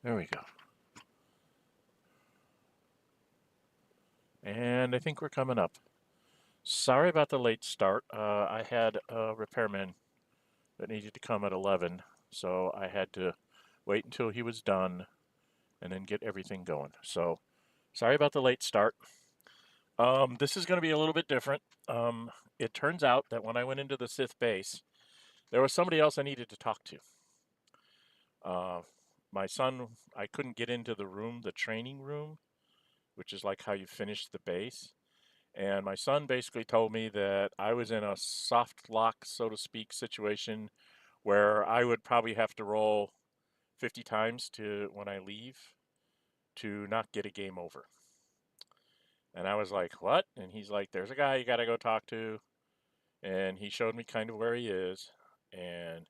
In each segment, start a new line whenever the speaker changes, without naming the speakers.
There we go. And I think we're coming up. Sorry about the late start. I had a repairman that needed to come at 11, so I had to wait until he was done and then get everything going. So sorry about the late start. This is going to be a little bit different. It turns out that when I went into the Sith Base, there was somebody else I needed to talk to. My son, I couldn't get into the room, the training room, which is like how you finish the base. And my son basically told me that I was in a soft lock, so to speak, situation where I would probably have to roll 50 times to when I leave to not get a game over. And I was like, what? And he's like, there's a guy you got to go talk to. And he showed me kind of where he is. And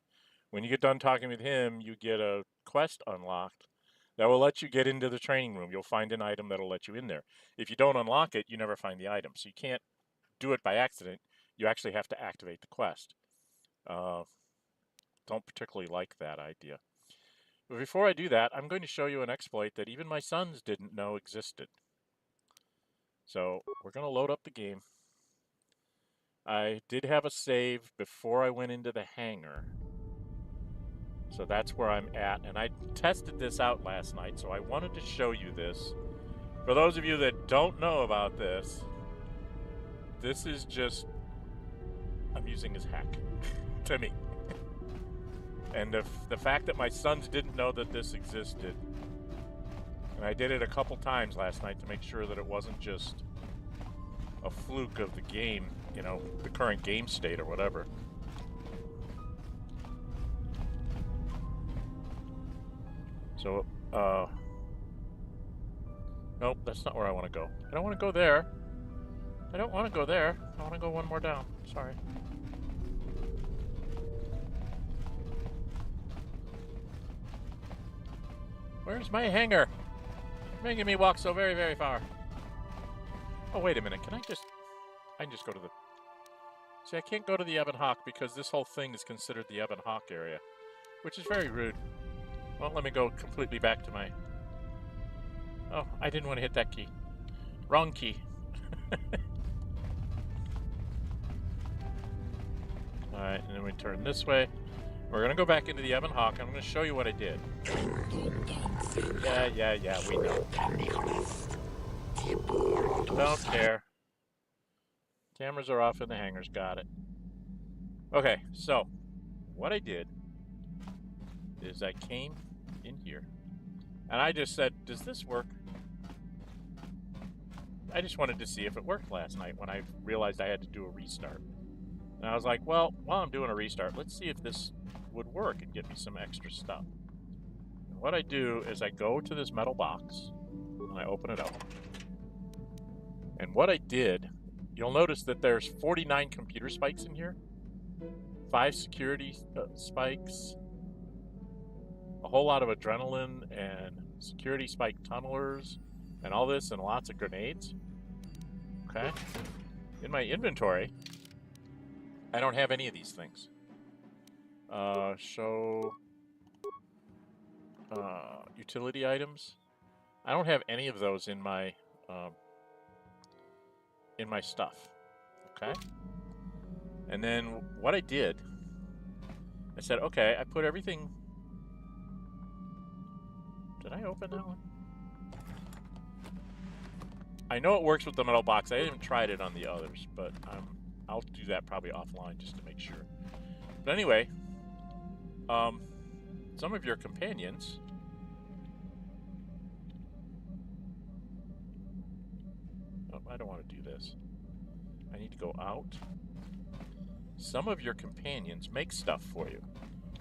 when you get done talking with him, you get a quest unlocked that will let you get into the training room. You'll find an item that'll let you in there. If you don't unlock it, you never find the item. So you can't do it by accident. You actually have to activate the quest. Don't particularly like that idea. But before I do that, I'm going to show you an exploit that even my sons didn't know existed. So we're going to load up the game. I did have a save before I went into the hangar. So that's where I'm at. And I tested this out last night, so I wanted to show you this. For those of you that don't know about this, this is just amusing as heck to me. And the fact that my sons didn't know that this existed, and I did it a couple times last night to make sure that it wasn't just a fluke of the game, you know, the current game state or whatever. So, nope, that's not where I want to go. I don't want to go there. I don't want to go there. I want to go one more down. Sorry. Where's my hangar? Making me walk so very, very far. Oh, wait a minute. I can just go to the... See, I can't go to the Ebon Hawk because this whole thing is considered the Ebon Hawk area, which is very rude. Won't let me go completely back to my... Oh, I didn't want to hit that key. Wrong key. Alright, and then we turn this way. We're going to go back into the Ebon Hawk. I'm going to show you what I did. Yeah, we know. Don't care. Cameras are off in the hangars. Got it. Okay, so what I did is I came in here and I just said, does this work? I just wanted to see if it worked last night when I realized I had to do a restart. And I was like, well, while I'm doing a restart, let's see if this would work and get me some extra stuff. And what I do is I go to this metal box and I open it up. And what I did, you'll notice that there's 49 computer spikes in here, 5 security spikes, a whole lot of adrenaline and security spike tunnelers, and all this, and lots of grenades. Okay? In my inventory, I don't have any of these things. Show utility items. I don't have any of those in my stuff. Okay? And then what I did, I said, okay, I put everything... Did I open that one? I know it works with the metal box. I haven't tried it on the others, but I'll do that probably offline just to make sure. But anyway, some of your companions... Oh, I don't want to do this. I need to go out. Some of your companions make stuff for you.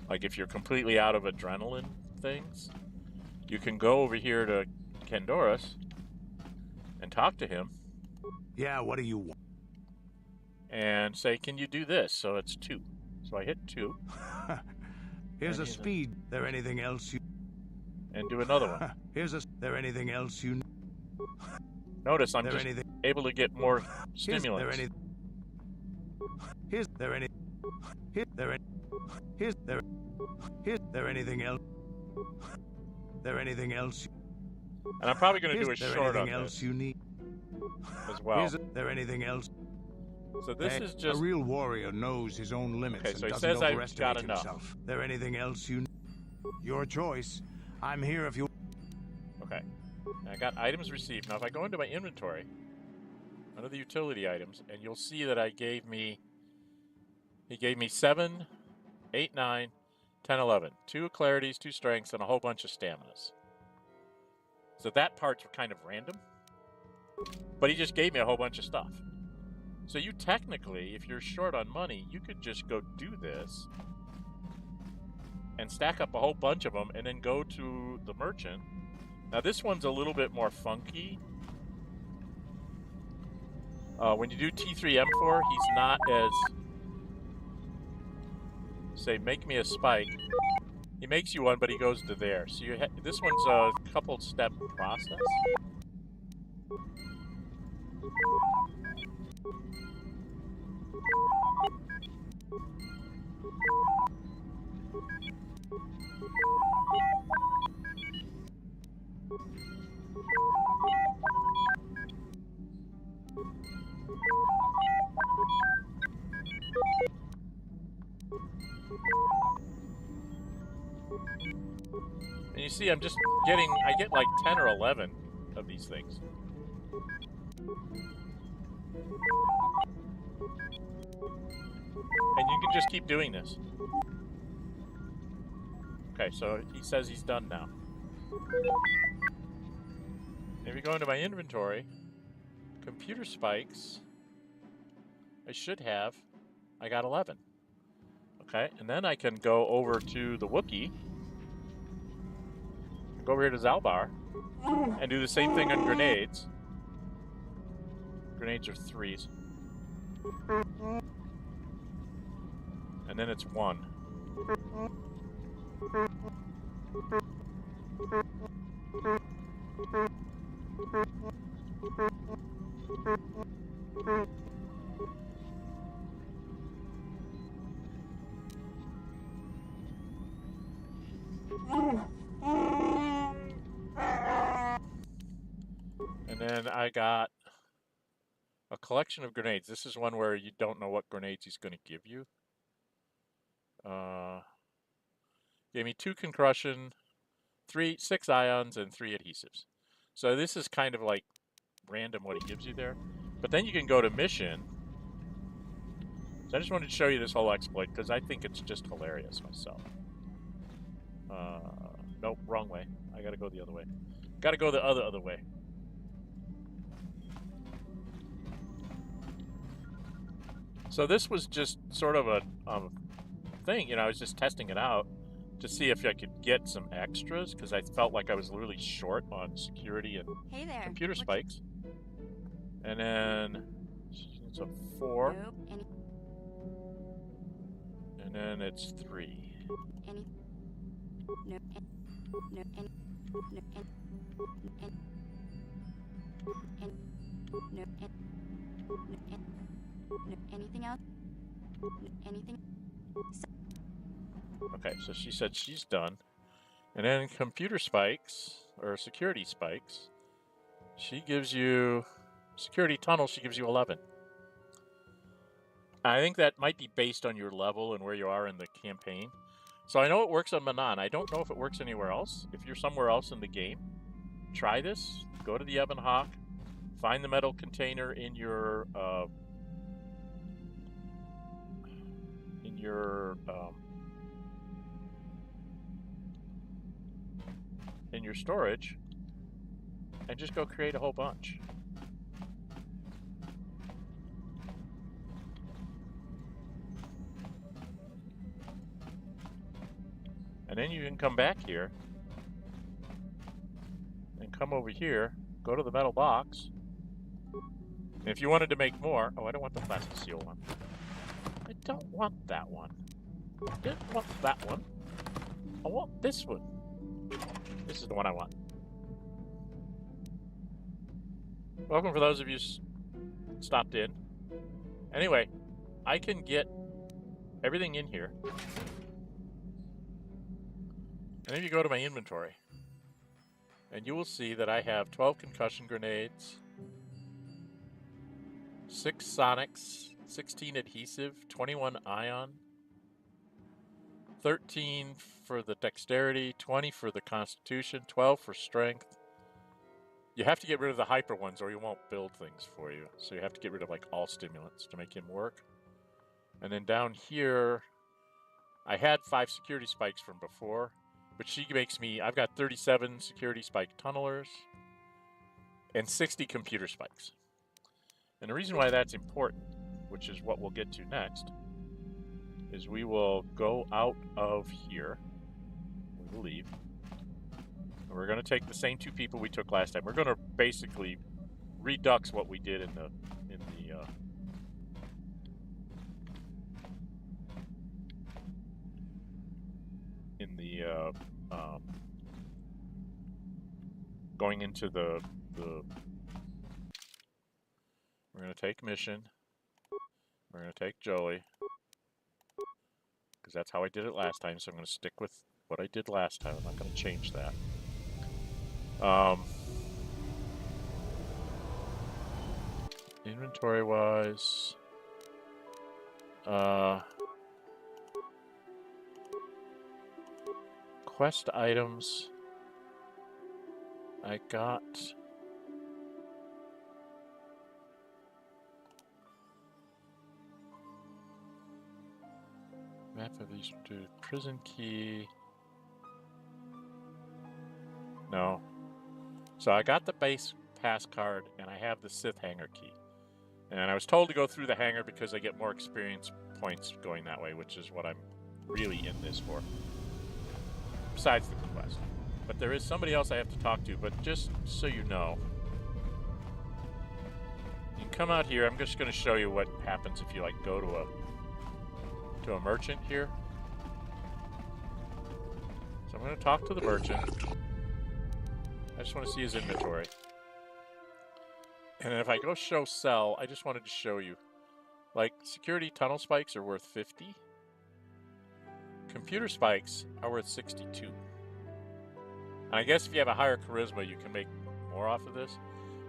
Like if you're completely out of adrenaline things, you can go over here to Kendoris and talk to him.
Yeah, what do you want?
And say, can you do this? So it's 2. So I hit 2.
Here's a speed. There anything else you...
And do another one.
Here's a... There anything else you...
Notice I'm just able to get more stimulants.
Here's there any... Here's there anything else... there anything else?
And I'm probably going to do a
Is there
short on
anything else
this
you need?
as well.
Is there anything else?
So this
Hey,
is just...
a real warrior knows his own limits
Okay, so
and
he
doesn't
says I've
overestimate
got enough.
himself. There anything else you need? Your choice. I'm here if you...
Okay. I got items received. Now if I go into my inventory, under the utility items, and you'll see that he gave me 7, 8, 9, 10, 11. 2 clarities, 2 strengths, and a whole bunch of staminas. So that part's kind of random. But he just gave me a whole bunch of stuff. So you technically, if you're short on money, you could just go do this and stack up a whole bunch of them and then go to the merchant. Now this one's a little bit more funky. When you do T3M4, he's not as... Say, make me a spike. He makes you one, but he goes to there. So you this one's a couple-step process. And you see, I'm just getting, I get like 10 or 11 of these things. And you can just keep doing this. Okay, so he says he's done now. If you go into my inventory, computer spikes, I got 11. Okay, and then I can go over to the Wookiee, go over here to Zalbar, and do the same thing on grenades. Grenades are 3s. And then it's 1. And then I got a collection of grenades. This is one where you don't know what grenades he's going to give you. Gave me 2 concussion, 6 ions, and 3 adhesives. So this is kind of like random what he gives you there. But then you can go to mission. So I just wanted to show you this whole exploit because I think it's just hilarious myself. Nope, wrong way. I gotta go the other way. Gotta go the other way. So this was just sort of a thing, you know, I was just testing it out to see if I could get some extras because I felt like I was really short on security and computer spikes. And then it's a 4.
Nope.
And then it's 3.
Anything else? Anything?
Okay, so she said she's done. And then computer spikes, or security spikes, she gives you, security tunnel, she gives you 11. I think that might be based on your level and where you are in the campaign. So I know it works on Manan. I don't know if it works anywhere else. If you're somewhere else in the game, try this. Go to the Ebon Hawk, find the metal container in your storage, and just go create a whole bunch. And then you can come back here and come over here, go to the metal box. And if you wanted to make more, oh, I don't want the plastic seal one. I don't want that one. I didn't want that one. I want this one. This is the one I want. Welcome for those of you stopped in. Anyway, I can get everything in here. And then you go to my inventory. and you will see that I have 12 concussion grenades, 6 sonics, 16 adhesive, 21 ion, 13 for the dexterity, 20 for the constitution, 12 for strength. You have to get rid of the hyper ones or he won't build things for you. So you have to get rid of like all stimulants to make him work. And then down here, I had 5 security spikes from before, but she makes me, I've got 37 security spike tunnelers and 60 computer spikes. And the reason why that's important, which is what we'll get to next, is we will go out of here. We will leave. And we're going to take the same 2 people we took last time. We're going to basically redux what we did in the going into the we're going to take mission. We're going to take Jolee, because that's how I did it last time, so I'm going to stick with what I did last time. I'm not going to change that. Inventory-wise, quest items, I got map of these two, prison key. No. So I got the base pass card and I have the Sith hangar key. And I was told to go through the hangar because I get more experience points going that way, which is what I'm really in this for. Besides the quest. But there is somebody else I have to talk to, but just so you know, you can come out here. I'm just going to show you what happens if you like go to a merchant here. So I'm going to talk to the merchant. I just want to see his inventory. And if I go show sell, I just wanted to show you. Like, security tunnel spikes are worth 50. Computer spikes are worth 62. And I guess if you have a higher charisma, you can make more off of this.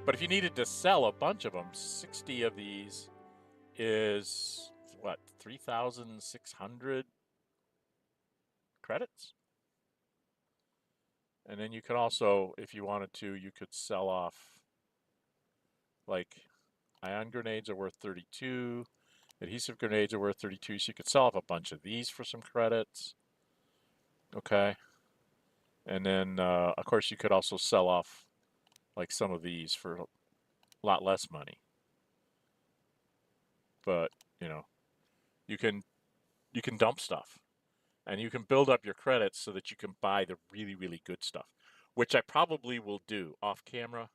But if you needed to sell a bunch of them, 60 of these is, what, 3,600 credits? And then you could also, if you wanted to, you could sell off, like, ion grenades are worth 32, adhesive grenades are worth 32, so you could sell off a bunch of these for some credits. Okay. And then, of course, you could also sell off, like, some of these for a lot less money. But, you know, you can dump stuff. And you can build up your credits so that you can buy the really, really good stuff, which I probably will do off camera.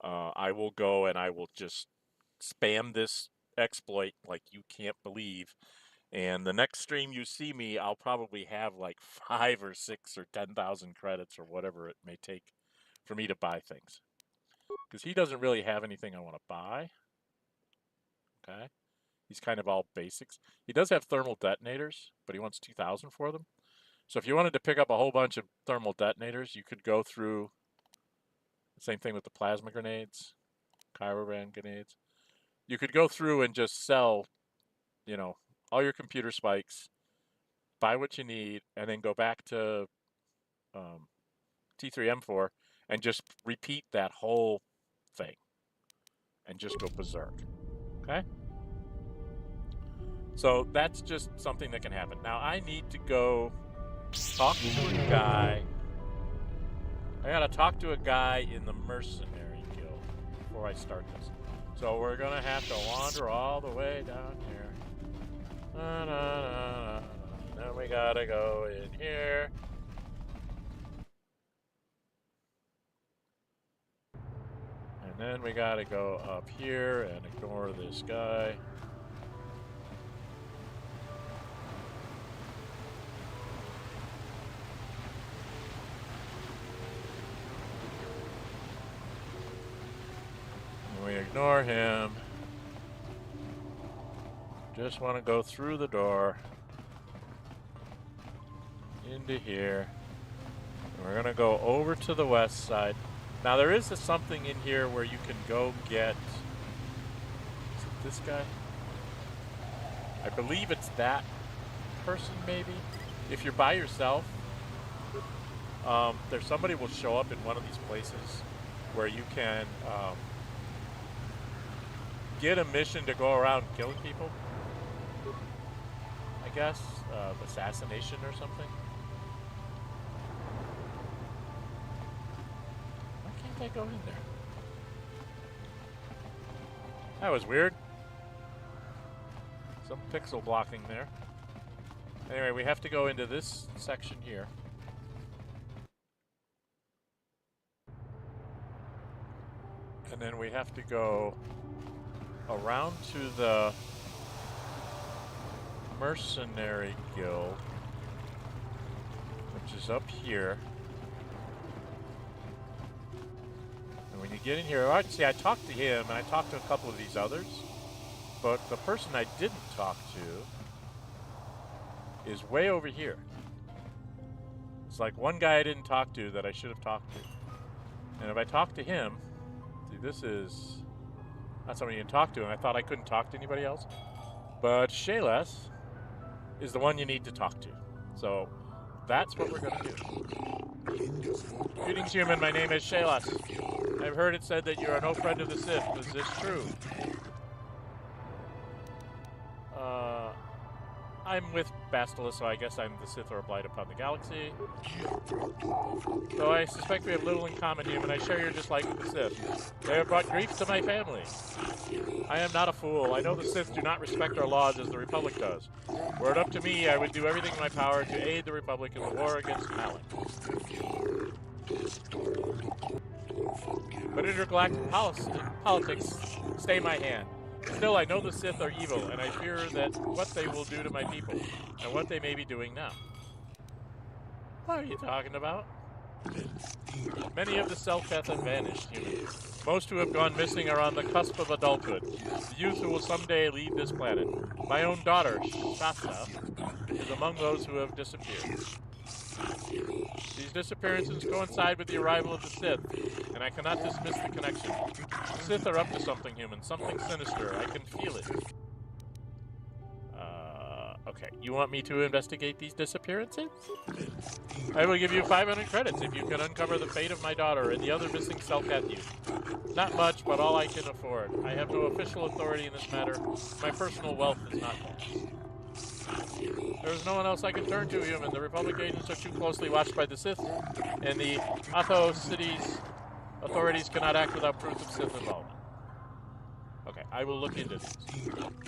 I will go and I will just spam this exploit like you can't believe. And the next stream you see me, I'll probably have like 5 or 6 or 10,000 credits or whatever it may take for me to buy things. Because he doesn't really have anything I want to buy. Okay. He's kind of all basics. He does have thermal detonators, but he wants 2,000 for them. So if you wanted to pick up a whole bunch of thermal detonators, you could go through. Same thing with the plasma grenades, Kyroran grenades. You could go through and just sell, you know, all your computer spikes, buy what you need, and then go back to T3M4 and just repeat that whole thing and just go berserk. Okay? So that's just something that can happen. Now I need to go talk to a guy. I gotta talk to a guy in the mercenary guild before I start this. So we're gonna have to wander all the way down here. Then we gotta go in here. And then we gotta go up here and ignore this guy. We ignore him. Just want to go through the door into here. We're going to go over to the west side. Now, there is something in here where you can go get... Is it this guy? I believe it's that person, maybe. If you're by yourself, there's somebody will show up in one of these places where you can get a mission to go around killing people. I guess assassination or something. Why can't I go in there? That was weird. Some pixel blocking there. Anyway, we have to go into this section here. And then we have to go around to the Mercenary Guild, which is up here. And when you get in here, all right, see, I talked to him, and I talked to a couple of these others, but the person I didn't talk to is way over here. It's like one guy I didn't talk to that I should have talked to. And if I talk to him, see, this is not somebody you can talk to, and I thought I couldn't talk to anybody else. But Selkath is the one you need to talk to. So that's what we're going to do. Greetings, human. My name is Selkath. I've heard it said that you are no friend of the Sith. Is this true? I'm with Bastila, so I guess I'm the Sith or a blight upon the galaxy. Though I suspect we have little in common, human, I share your dislike of the Sith. They have brought grief to my family. I am not a fool. I know the Sith do not respect our laws as the Republic does. Were it up to me, I would do everything in my power to aid the Republic in the war against Malak. But intergalactic politics stay my hand. Still, I know the Sith are evil, and I fear that what they will do to my people, and what they may be doing now. What are you talking about? Many of the Selkath have vanished, human. Most who have gone missing are on the cusp of adulthood, the youth who will someday leave this planet. My own daughter, Shasta, is among those who have disappeared. These disappearances coincide with the arrival of the Sith, and I cannot dismiss the connection. The Sith are up to something, human, something sinister. I can feel it. Okay, you want me to investigate these disappearances? I will give you 500 credits if you can uncover the fate of my daughter and the other missing Selkath youth. Not much, but all I can afford. I have no official authority in this matter. My personal wealth is not vast. There is no one else I can turn to, human. The Republic agents are too closely watched by the Sith, and the Atho city's authorities cannot act without proof of Sith involvement. Okay, I will look into this.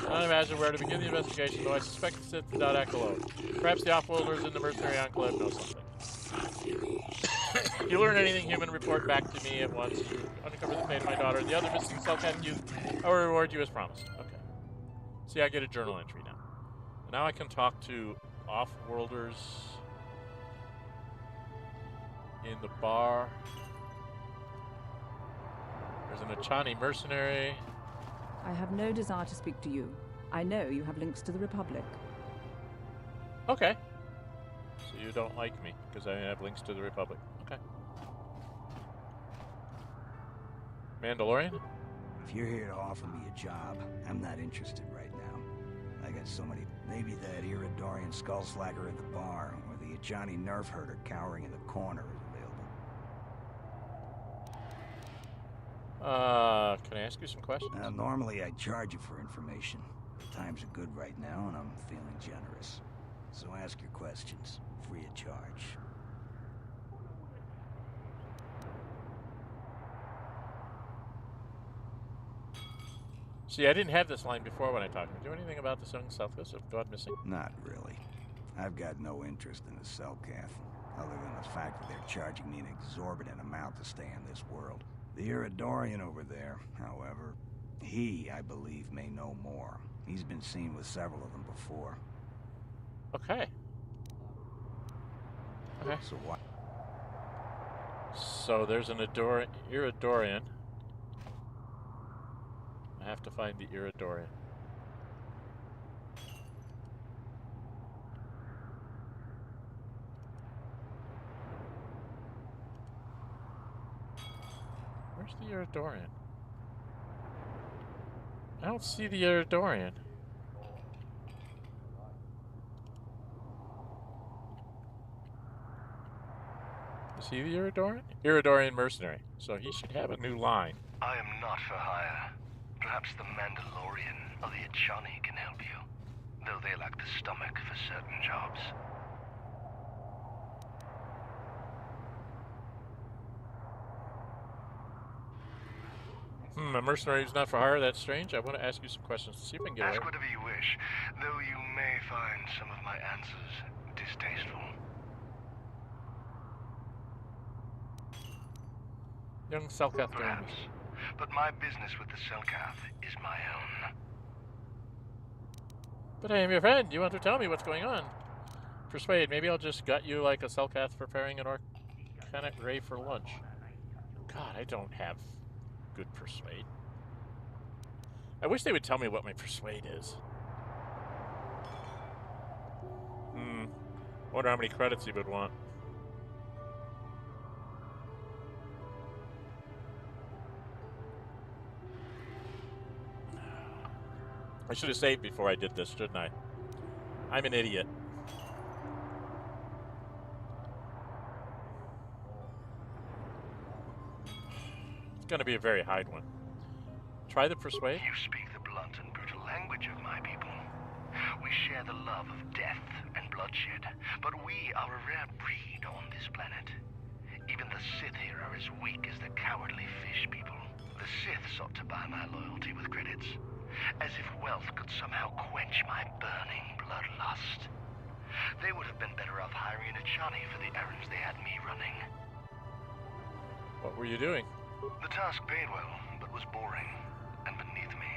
I don't imagine where to begin the investigation, though I suspect the Sith did not act alone. Perhaps the off-worlders in the Mercenary Enclave know something. If you learn anything human, report back to me at once. You uncover the fate of my daughter and the other missing Selkath youth. I will reward you as promised. Okay. See, I get a journal entry now. And now I can talk to off-worlders in the bar. There's an Achani mercenary.
I have no desire to speak to you. I know you have links to the Republic.
Okay. So you don't like me because I have links to the Republic. Okay. Mandalorian?
If you're here to offer me a job, I'm not interested right now. I got so many... Maybe that Iridorian skullslacker at the bar, or the Ajani nerf herder cowering in the corner is available.
Can I ask you some questions?
Now, normally I'd charge you for information. But times are good right now, and I'm feeling generous. So ask your questions, free of charge.
See, I didn't have this line before when I talked. Do anything about the young Selkath have gone missing?
Not really. I've got no interest in the Selkath, other than the fact that they're charging me an exorbitant amount to stay in this world. The Iridorian over there, however, he, I believe, may know more. He's been seen with several of them before.
Okay. Okay.
So what?
So there's an Iridorian. I have to find the Iridorian. Where's the Eridorian? I don't see the Eridorian. Is he the Eridorian? Eridorian mercenary. So he should have a new line.
I am not for hire. Perhaps the Mandalorian or the Achani can help you, though they lack the stomach for certain jobs.
A mercenary who's not for hire? That's strange. I want to ask you some questions to see if I can get
Ask
away.
whatever you wish, though you may find some of my answers distasteful.
Young Selkath
Perhaps, but my business with the Selkath is my own.
But I am your friend. You want to tell me what's going on? Persuade. Maybe I'll just gut you like a Selkath preparing an Organic Ray for lunch. God, I don't have good persuade. I wish they would tell me what my persuade is. Wonder how many credits he would want. I should have saved before I did this, shouldn't I? I'm an idiot. It's going to be a very high one. Try the persuade.
You speak the blunt and brutal language of my people. We share the love of death and bloodshed, but we are a rare breed on this planet. Even the Sith here are as weak as the cowardly fish people. The Sith sought to buy my loyalty with credits, as if wealth could somehow quench my burning bloodlust. They would have been better off hiring an Achani for the errands they had me running.
What were you doing?
The task paid well, but was boring and beneath me.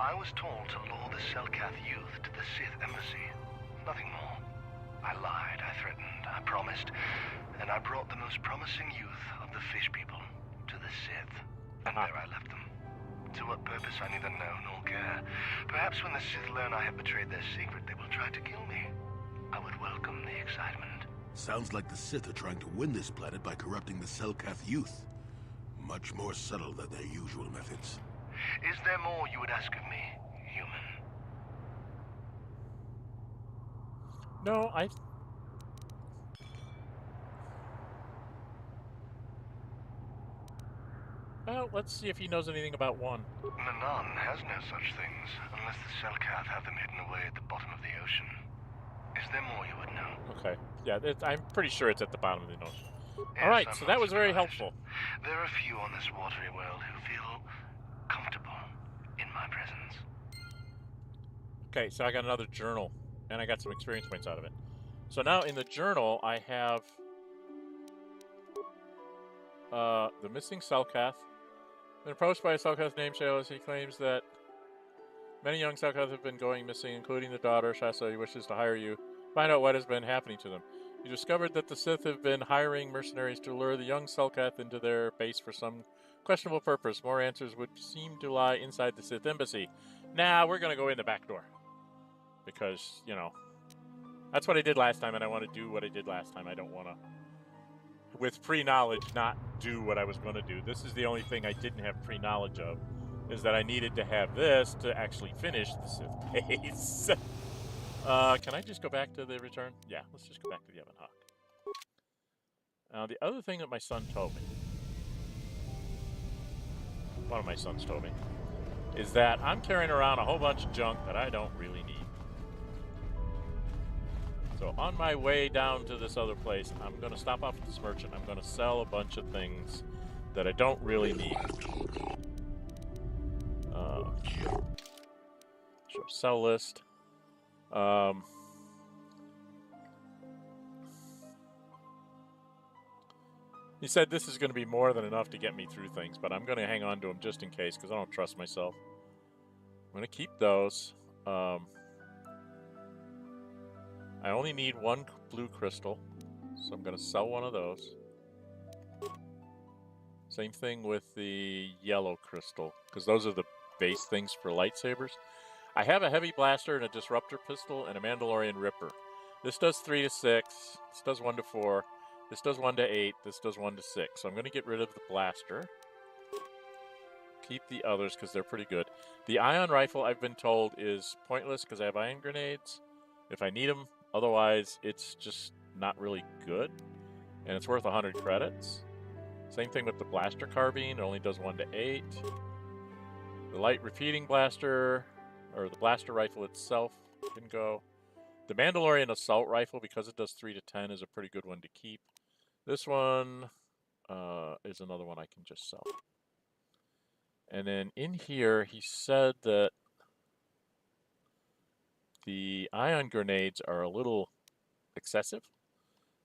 I was told to lure the Selkath youth to the Sith embassy. Nothing more. I lied, I threatened, I promised, and I brought the most promising youth of the fish people to the Sith. And there I left them. To what purpose I neither know nor care. Perhaps when the Sith learn I have betrayed their secret, they will try to kill me. I would welcome the excitement.
Sounds like the Sith are trying to win this planet by corrupting the Selkath youth. Much more subtle than their usual methods.
Is there more you would ask of me, human?
No, Well, let's see if he knows anything about one.
Manan has no such things, unless the Selkath have them hidden away at the bottom of the ocean. Is there more you would know?
Okay. Yeah, I'm pretty sure it's at the bottom of the ocean.
Yes,
All right,
I'm
so
not
that was very
surprised.
helpful.
There are few on this watery world who feel comfortable in my presence.
Okay, so I got another journal, and I got some experience points out of it. So now in the journal, I have the missing Selkath. Been approached by a Selkath named Shalos. He claims that many young Selkath have been going missing, including the daughter, Shasa. He wishes to hire you. Find out what has been happening to them. You discovered that the Sith have been hiring mercenaries to lure the young Selkath into their base for some questionable purpose. More answers would seem to lie inside the Sith embassy. Nah, we're going to go in the back door. Because, you know, that's what I did last time, and I want to do what I did last time. I don't want to, with pre-knowledge, not do what I was going to do. This is the only thing I didn't have pre-knowledge of, is that I needed to have this to actually finish the Sith Base. Can I just go back to the return? Yeah, let's just go back to the Ebon Hawk. The other thing that my son told me, one of my sons told me, is that I'm carrying around a whole bunch of junk that I don't really need. So on my way down to this other place, I'm going to stop off at this merchant. I'm going to sell a bunch of things that I don't really need. Show sell list. He said this is going to be more than enough to get me through things, but I'm going to hang on to them just in case because I don't trust myself. I'm going to keep those. I only need one blue crystal, so I'm going to sell one of those. Same thing with the yellow crystal, because those are the base things for lightsabers. I have a heavy blaster and a disruptor pistol and a Mandalorian Ripper. This does 3 to 6, this does 1 to 4, this does 1 to 8, this does 1 to 6. So I'm going to get rid of the blaster. keep the others because they're pretty good. The ion rifle, I've been told, is pointless because I have ion grenades if I need them. Otherwise, it's just not really good. And it's worth 100 credits. Same thing with the blaster carbine. It only does 1 to 8. The light repeating blaster, or the blaster rifle itself, can go. The Mandalorian assault rifle, because it does 3 to 10, is a pretty good one to keep. This one is another one I can just sell. And then in here, he said that the ion grenades are a little excessive.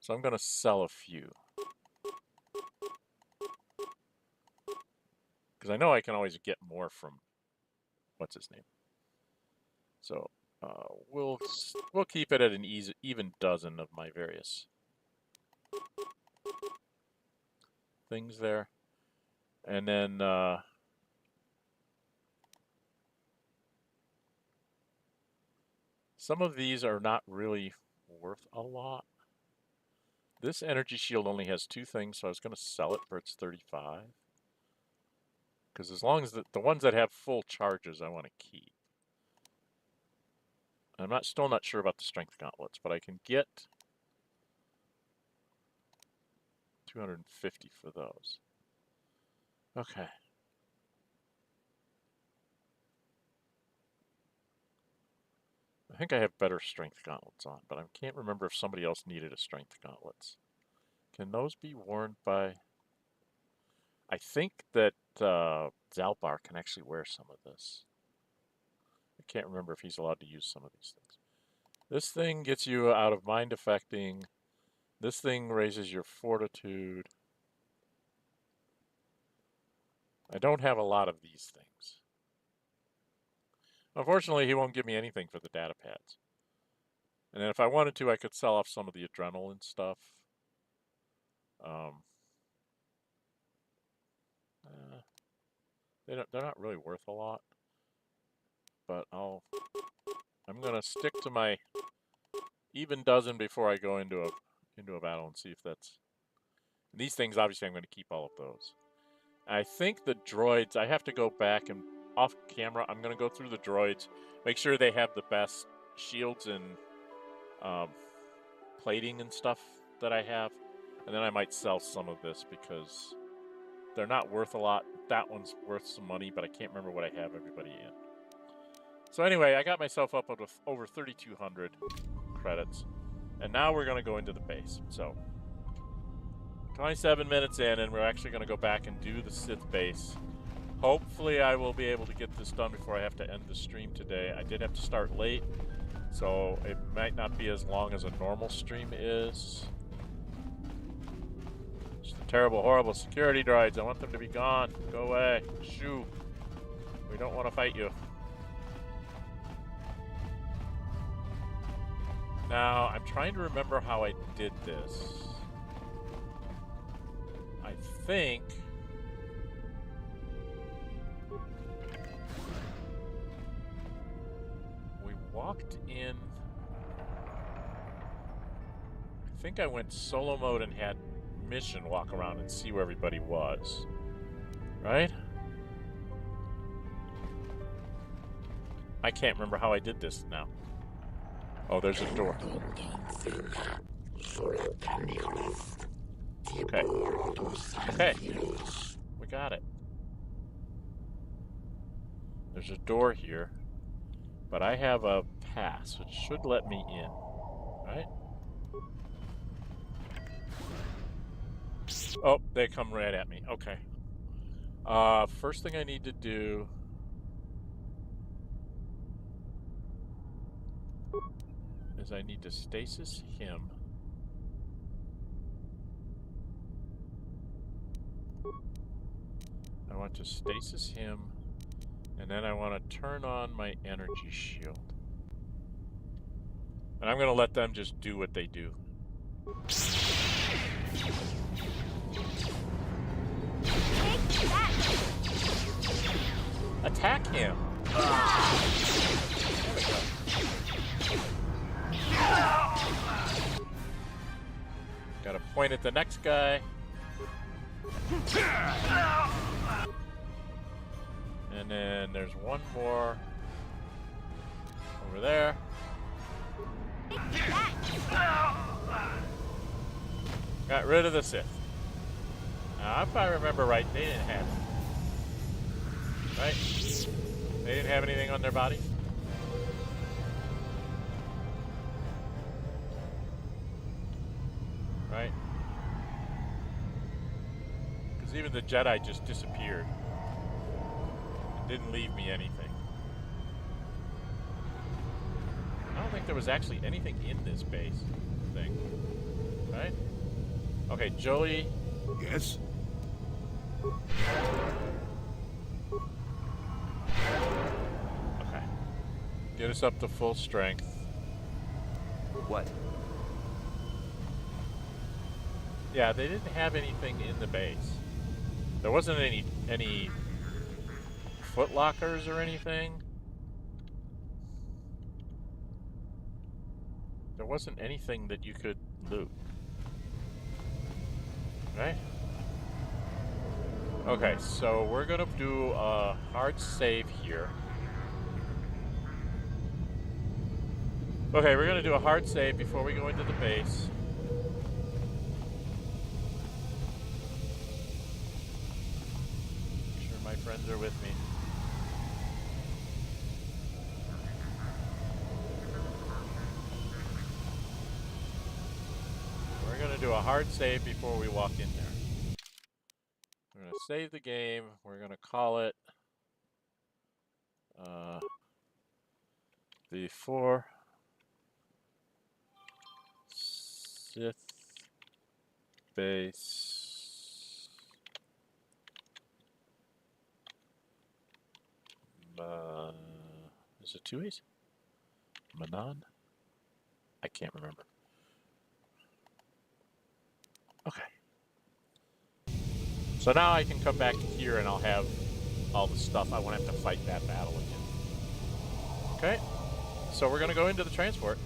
So I'm going to sell a few. Because I know I can always get more from, what's his name? So we'll keep it at an even dozen of my various things there. And then some of these are not really worth a lot. This energy shield only has 2 things, so I was going to sell it for its 35. Because as long as the ones that have full charges, I want to keep. I'm still not sure about the strength gauntlets, but I can get 250 for those. Okay. I think I have better strength gauntlets on, but I can't remember if somebody else needed a strength gauntlets. Can those be worn by... I think that Zalbar can actually wear some of this. I can't remember if he's allowed to use some of these things. This thing gets you out of mind affecting. This thing raises your fortitude. I don't have a lot of these things. Unfortunately, he won't give me anything for the data pads. And then if I wanted to, I could sell off some of the adrenaline stuff. They're not really worth a lot. But I'm gonna stick to my even dozen before I go into a battle and see if that's... These things, obviously, I'm going to keep all of those. I think the droids, I have to go back and off camera, I'm going to go through the droids, make sure they have the best shields and plating and stuff that I have. And then I might sell some of this because they're not worth a lot. That one's worth some money, but I can't remember what I have everybody in. So anyway, I got myself up with over 3,200 credits. And now we're going to go into the base. So 27 minutes in, and we're actually going to go back and do the Sith base. Hopefully I will be able to get this done before I have to end the stream today. I did have to start late, so it might not be as long as a normal stream is. Just the terrible, horrible security droids. I want them to be gone. Go away. Shoo. We don't want to fight you. Now, I'm trying to remember how I did this. I think... we walked in... I think I went solo mode and had mission walk around and see where everybody was. Right? I can't remember how I did this now. Oh, there's a door. Okay. Okay. We got it. There's a door here. But I have a pass, which should let me in. Right? Oh, they come right at me. Okay. First thing I need to do... is I need to stasis him. I want to stasis him, and then I want to turn on my energy shield. And I'm going to let them just do what they do. Attack him! There we go. Got to point at the next guy. And then there's one more over there. Got rid of the Sith. Now, if I remember right, they didn't have it. Right? They didn't have anything on their body? Right? Because even the Jedi just disappeared. It didn't leave me anything. I don't think there was actually anything in this base thing. Right? Okay, Jolee.
Yes?
Okay. Get us up to full strength.
What?
Yeah, they didn't have anything in the base. There wasn't any foot lockers or anything. There wasn't anything that you could loot. Right? Okay, so we're gonna do a hard save here. Okay, we're gonna do a hard save before we go into the base. Make sure my friends are with me. We're gonna do a hard save before we walk in there. We're gonna save the game. We're gonna call it the 4 Sith Base is it 2 A's? Manon? I can't remember. Okay. So now I can come back here and I'll have all the stuff. I won't have to fight that battle again. Okay. So we're going to go into the transport.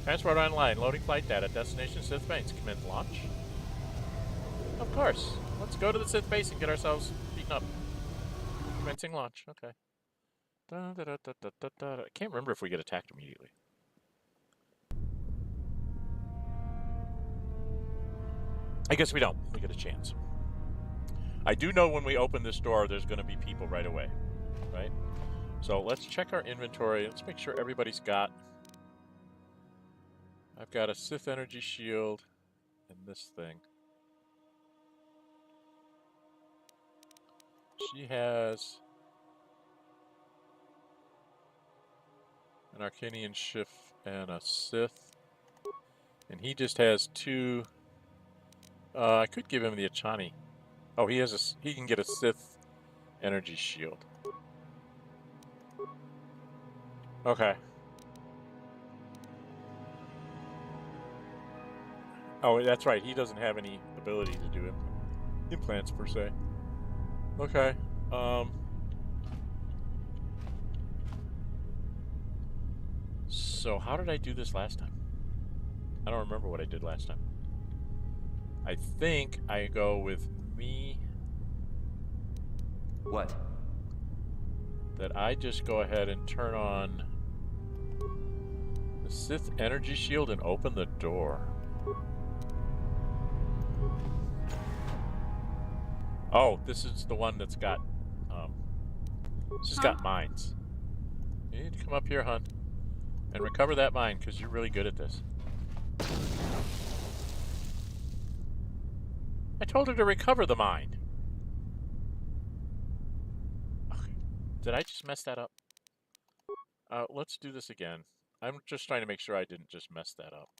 Transport online. Loading flight data. Destination Sith Base. Commence launch. Of course. Let's go to the Sith Base and get ourselves beaten up. Commencing launch. Okay. I can't remember if we get attacked immediately. I guess we don't. We get a chance. I do know when we open this door, there's going to be people right away, right? So let's check our inventory. Let's make sure everybody's got... I've got a Sith energy shield and this thing. She has an Arcanian shift and a Sith. And he just has 2... I could give him the Achani. Oh, he can get a Sith energy shield. Okay. Oh, that's right. He doesn't have any ability to do implants per se. Okay. So how did I do this last time? I don't remember what I did last time. I think I go with me.
What?
That I just go ahead and turn on the Sith energy shield and open the door. Oh, this is the one that's got, she's got mines. You need to come up here, hun, and recover that mine, because you're really good at this. I told her to recover the mine. Okay. Did I just mess that up? Let's do this again. I'm just trying to make sure I didn't just mess that up.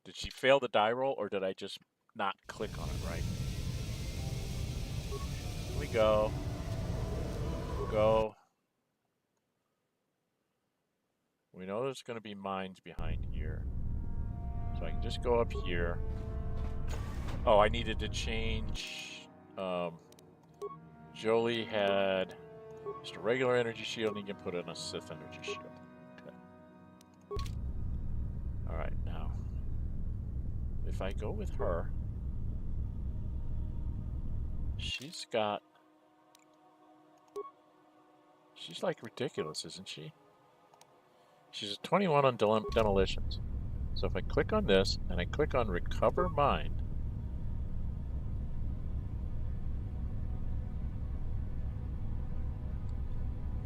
Did she fail the die roll, or did I just not click on it right? Here we go. Go. We know there's going to be mines behind here. So I can just go up here. Oh, I needed to change. Jolee had just a regular energy shield, and you can put in a Sith energy shield. Okay. Alright, now. If I go with her, She's got... She's like ridiculous, isn't she? She's a 21 on demolitions. So if I click on this, and I click on Recover Mind...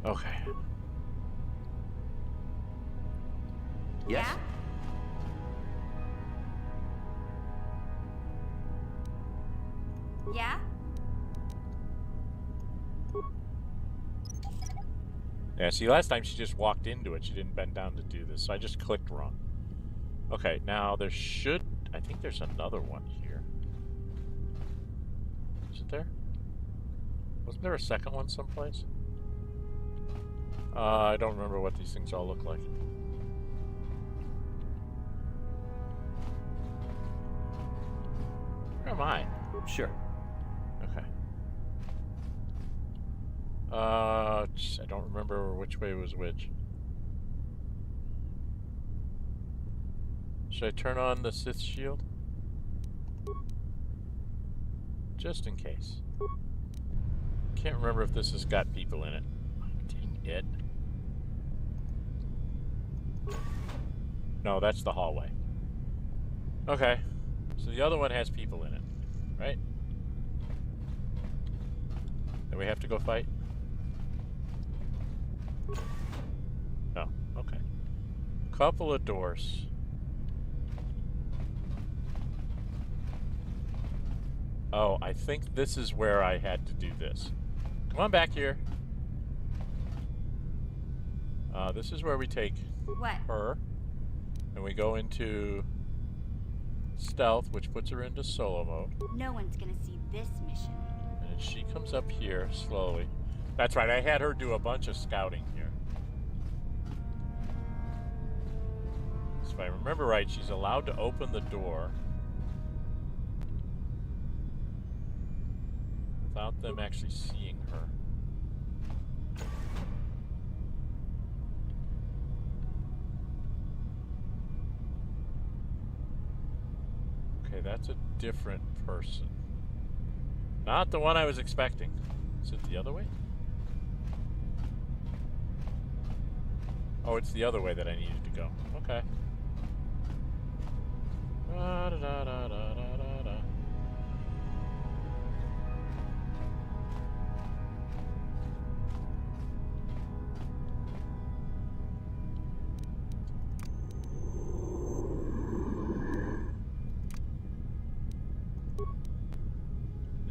Okay.
Yes?
Yeah?
Yeah, see, last time she just walked into it. She didn't bend down to do this, so I just clicked wrong. Okay, now there should... I think there's another one here. Isn't there? Wasn't there a second one someplace? I don't remember what these things all look like. Where am I?
Sure.
Okay. I don't remember which way was which. Should I turn on the Sith shield? Just in case. Can't remember if this has got people in it. Dang it. No, that's the hallway. Okay. So the other one has people in it, right? Then we have to go fight? No, okay. Couple of doors. Oh, I think this is where I had to do this. Come on back here. This is where we take
What?
her, and we go into stealth, which puts her into solo mode.
No one's gonna see this mission.
And then she comes up here slowly. That's right, I had her do a bunch of scouting here. So if I remember right, she's allowed to open the door without them actually seeing her. Okay, that's a different person. Not the one I was expecting. Is it the other way? Oh, it's the other way that I needed to go. Okay. Da, da, da, da, da, da, da.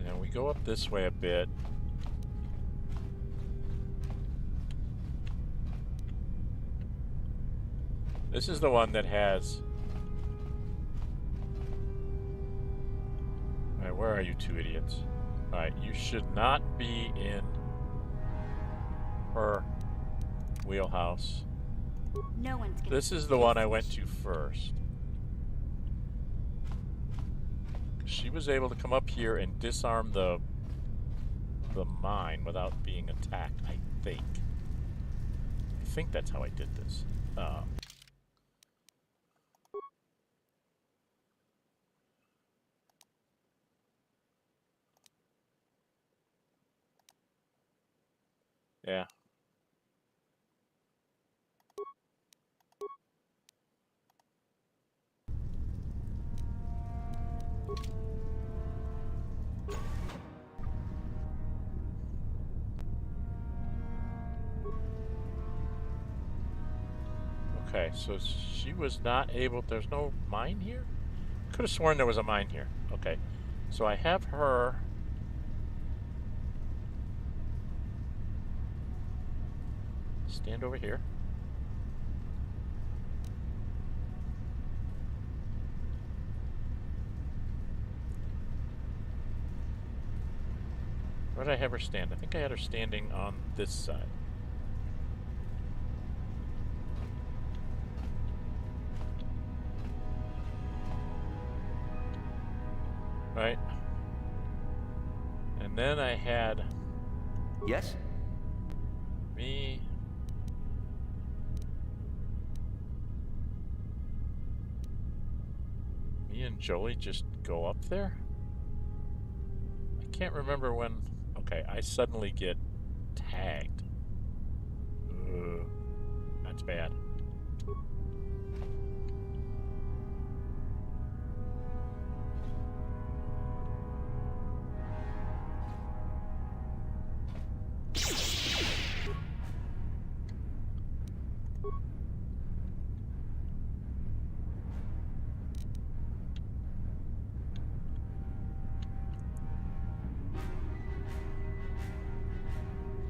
And we go up this way a bit. This is the one that has... Alright, where are you two idiots? Alright, you should not be in her wheelhouse.
No one's gonna
This
see
is the one I
this
went to first. She was able to come up here and disarm the mine without being attacked, I think. I think that's how I did this. Yeah. Okay, so she was not able... There's no mine here? Could have sworn there was a mine here. Okay, so I have her... Stand over here. Where did I have her stand? I think I had her standing on this side. Right? And then I had
Yes?
me... Me and Jolee just go up there? I can't remember when... Okay, I suddenly get tagged. That's bad.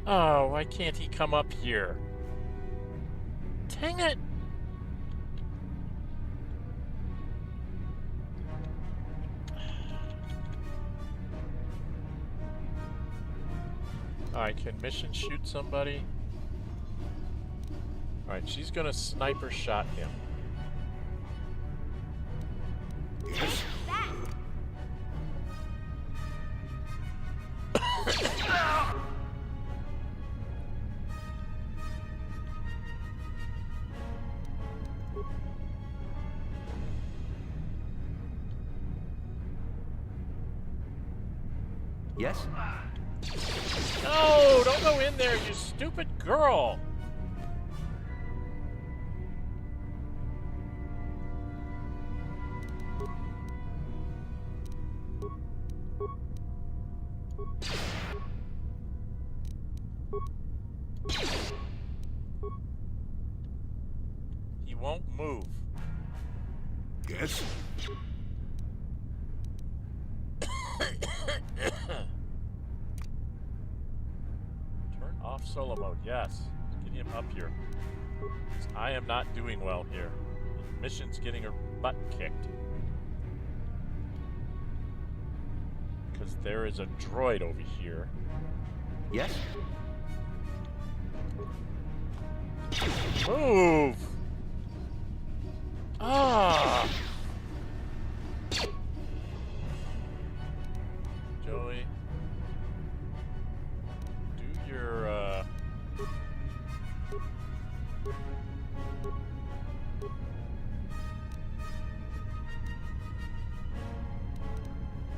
Oh, why can't he come up here? Dang it! Alright, can Mission shoot somebody? Alright, she's gonna sniper shot him.
Yes?
Yes?
No! Don't go in there, you stupid girl! He won't move.
Yes?
Turn off solo mode, yes. Get him up here. 'Cause I am not doing well here. Mission's getting her butt kicked. Because there is a droid over here.
Yes?
Move! Ah! Jolee, do your,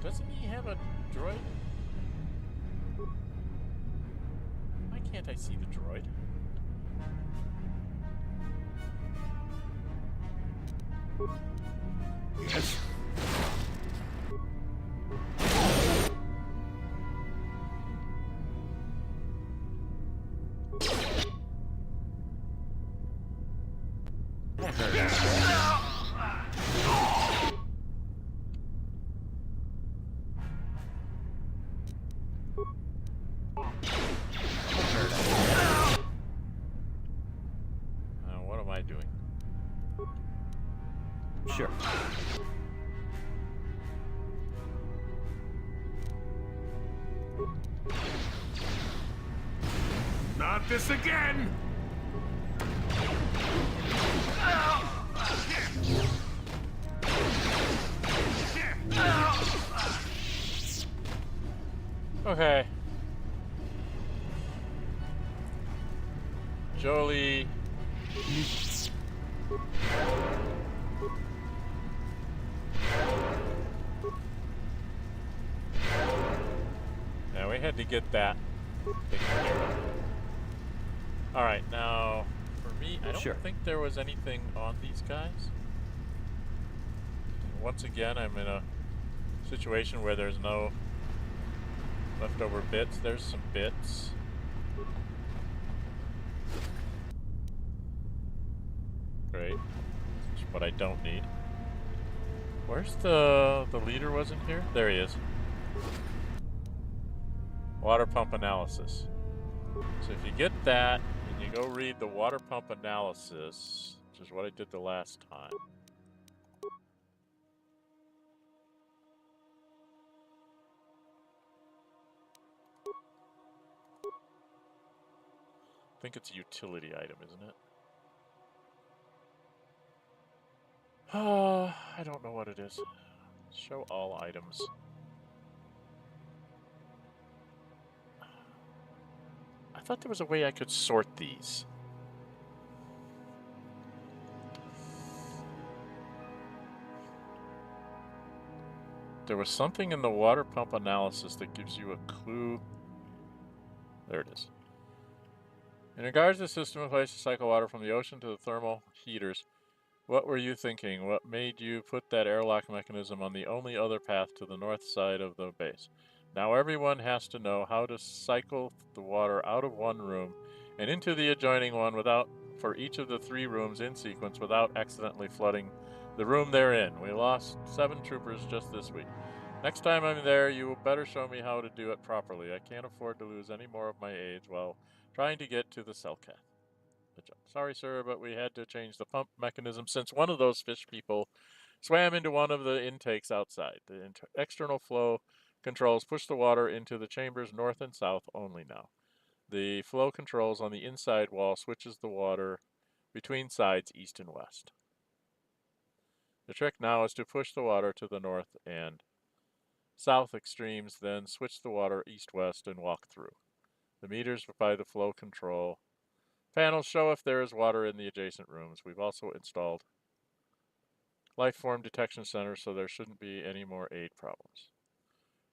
Doesn't he have a droid? Why can't I see the droid?
Yes?
What am I doing?
Sure.
Not this again!
Okay. Jolee. Now we had to get that taken care of. Alright, now for me, I don't
Sure.
think there was anything on these guys. Once again, I'm in a situation where there's no leftover bits. There's some bits. Great. Which is what I don't need. Where's the leader wasn't here? There he is. Water pump analysis. So if you get that, and you go read the water pump analysis, which is what I did the last time. I think it's a utility item, isn't it? I don't know what it is. Show all items. I thought there was a way I could sort these. there was something in the water pump analysis that gives you a clue. There it is. In regards to the system in place to cycle water from the ocean to the thermal heaters, what were you thinking? What made you put that airlock mechanism on the only other path to the north side of the base? Now everyone has to know how to cycle the water out of one room and into the adjoining one for each of the 3 rooms in sequence without accidentally flooding the room they're in. We lost 7 troopers just this week. Next time I'm there, you better show me how to do it properly. I can't afford to lose any more of my age while trying to get to the Selkath. Sorry, sir, but we had to change the pump mechanism since one of those fish people swam into one of the intakes outside. The external flow controls push the water into the chambers north and south only now. The flow controls on the inside wall switches the water between sides east and west. The trick now is to push the water to the north and south extremes, then switch the water east-west and walk through. The meters by the flow control panels show if there is water in the adjacent rooms. We've also installed life form detection centers, so there shouldn't be any more aid problems.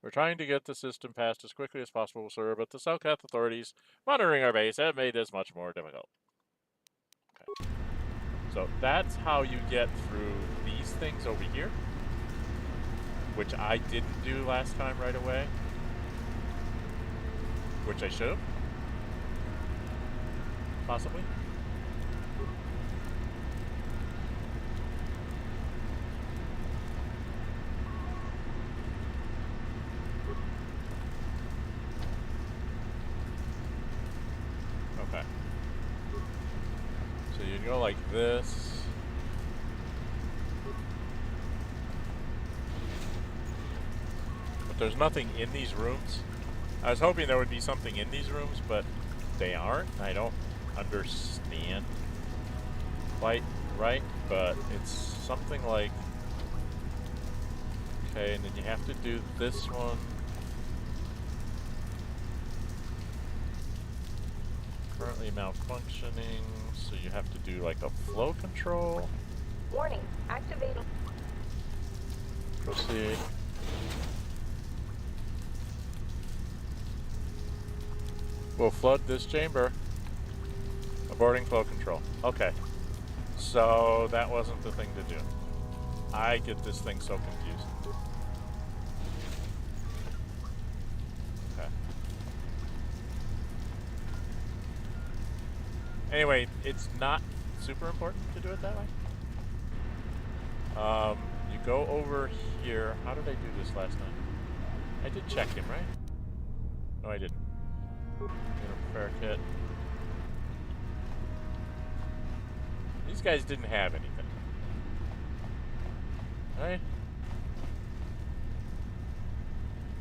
We're trying to get the system passed as quickly as possible, sir, but the Selkath authorities monitoring our base have made this much more difficult. Okay. So that's how you get through these things over here, which I didn't do last time right away, which I should have, possibly. Okay. So you go like this. But there's nothing in these rooms. I was hoping there would be something in these rooms, but they aren't. I don't understand quite right, but it's something like, okay, and then you have to do this one. Currently malfunctioning, so you have to do like a flow control.
Warning, activating.
Proceed. We'll flood this chamber. Aborting flow control. Okay. So that wasn't the thing to do. I get this thing so confused. Okay. Anyway, it's not super important to do it that way. You go over here. How did I do this last time? I did check him, right? No, I didn't. Get a repair kit. These guys didn't have anything. Right?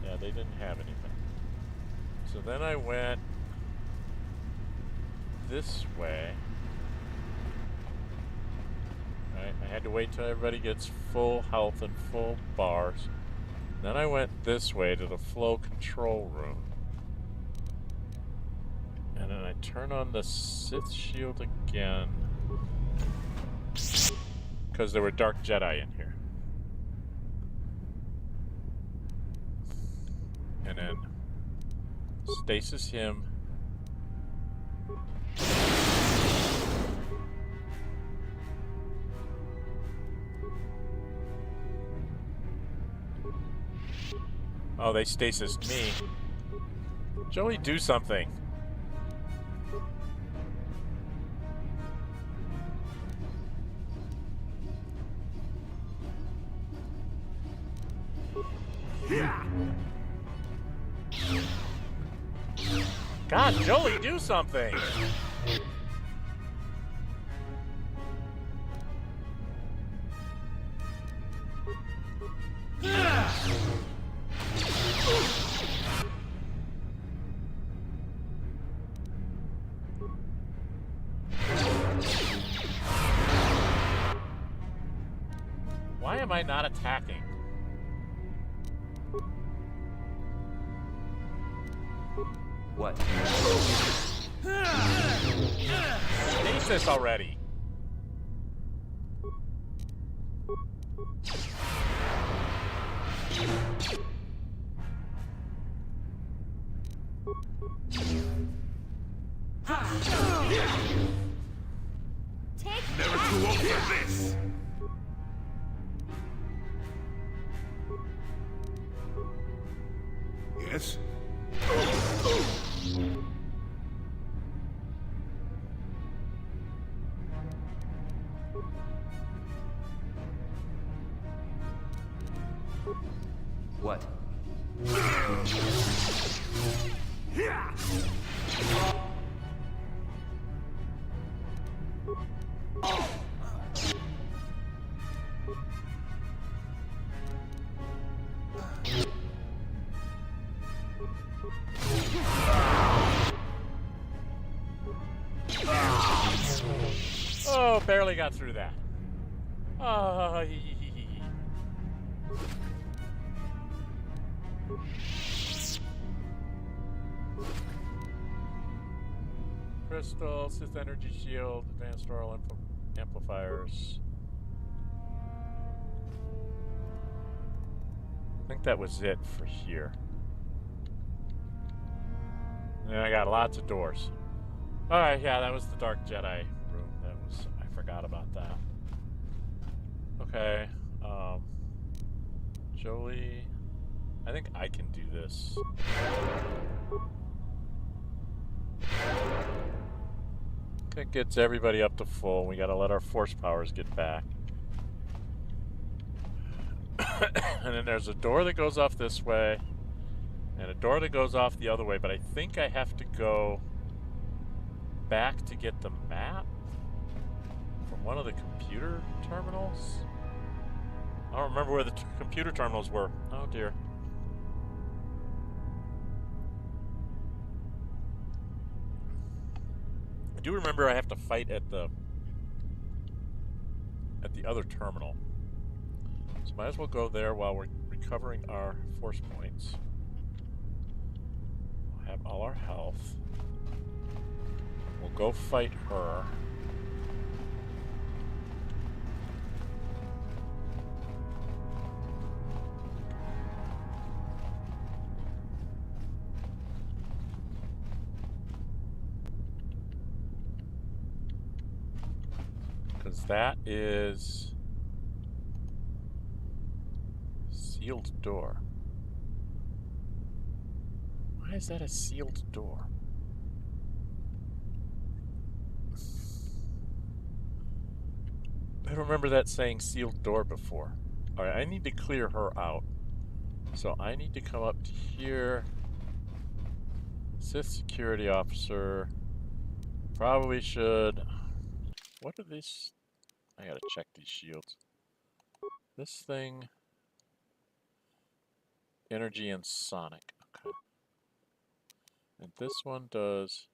Yeah, they didn't have anything. So then I went this way. Right? I had to wait till everybody gets full health and full bars. Then I went this way to the flow control room. And then I turn on the Sith shield again. Because there were Dark Jedi in here. And then stasis him. Oh, they stasised me. Jolee, do something. God, Jolee, do something! Why am I not attacking?
What?
Stasis already.
Take
Never too old for this! Yes?
What?
Oh, barely got through that. Oh, Crystal, Sith Energy Shield, Advanced Oral Amplifiers. I think that was it for here. And I got lots of doors. Alright, yeah, that was the Dark Jedi room. That was, I forgot about that. Okay, Jolee. I think I can do this. That gets everybody up to full. We gotta let our force powers get back. And then there's a door that goes off this way, and a door that goes off the other way, but I think I have to go back to get the map from one of the computer terminals. I don't remember where the computer terminals were. Oh dear. I do remember I have to fight at the other terminal. So might as well go there while we're recovering our force points. We'll have all our health. We'll go fight her. Because that is sealed door. Why is that a sealed door? I don't remember that saying sealed door before. Alright, I need to clear her out. So I need to come up to here. Sith security officer. Probably should. What are these? I gotta check these shields. This thing. Energy and sonic. Okay. And this one does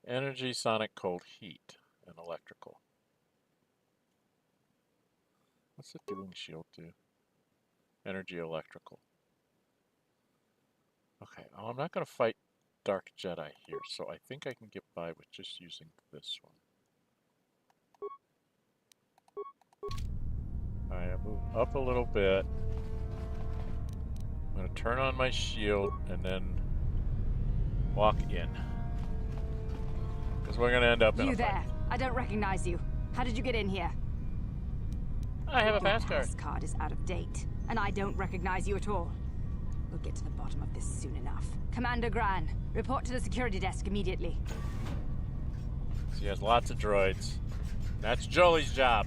energy, sonic, cold, heat, and electrical. What's the dueling shield do? Energy, electrical. Okay, oh, I'm not going to fight Dark Jedi here, so I think I can get by with just using this one. Alright, I move up a little bit. I'm going to turn on my shield and then walk in. Because we're going to end up in a
You there.
fight.
I don't recognize you. How did you get in here?
I have a
Your
pass card.
pass card is out of date, and I don't recognize you at all. We'll get to the bottom of this soon enough. Commander Gran, report to the security desk immediately.
She has lots of droids. That's Jolee's job.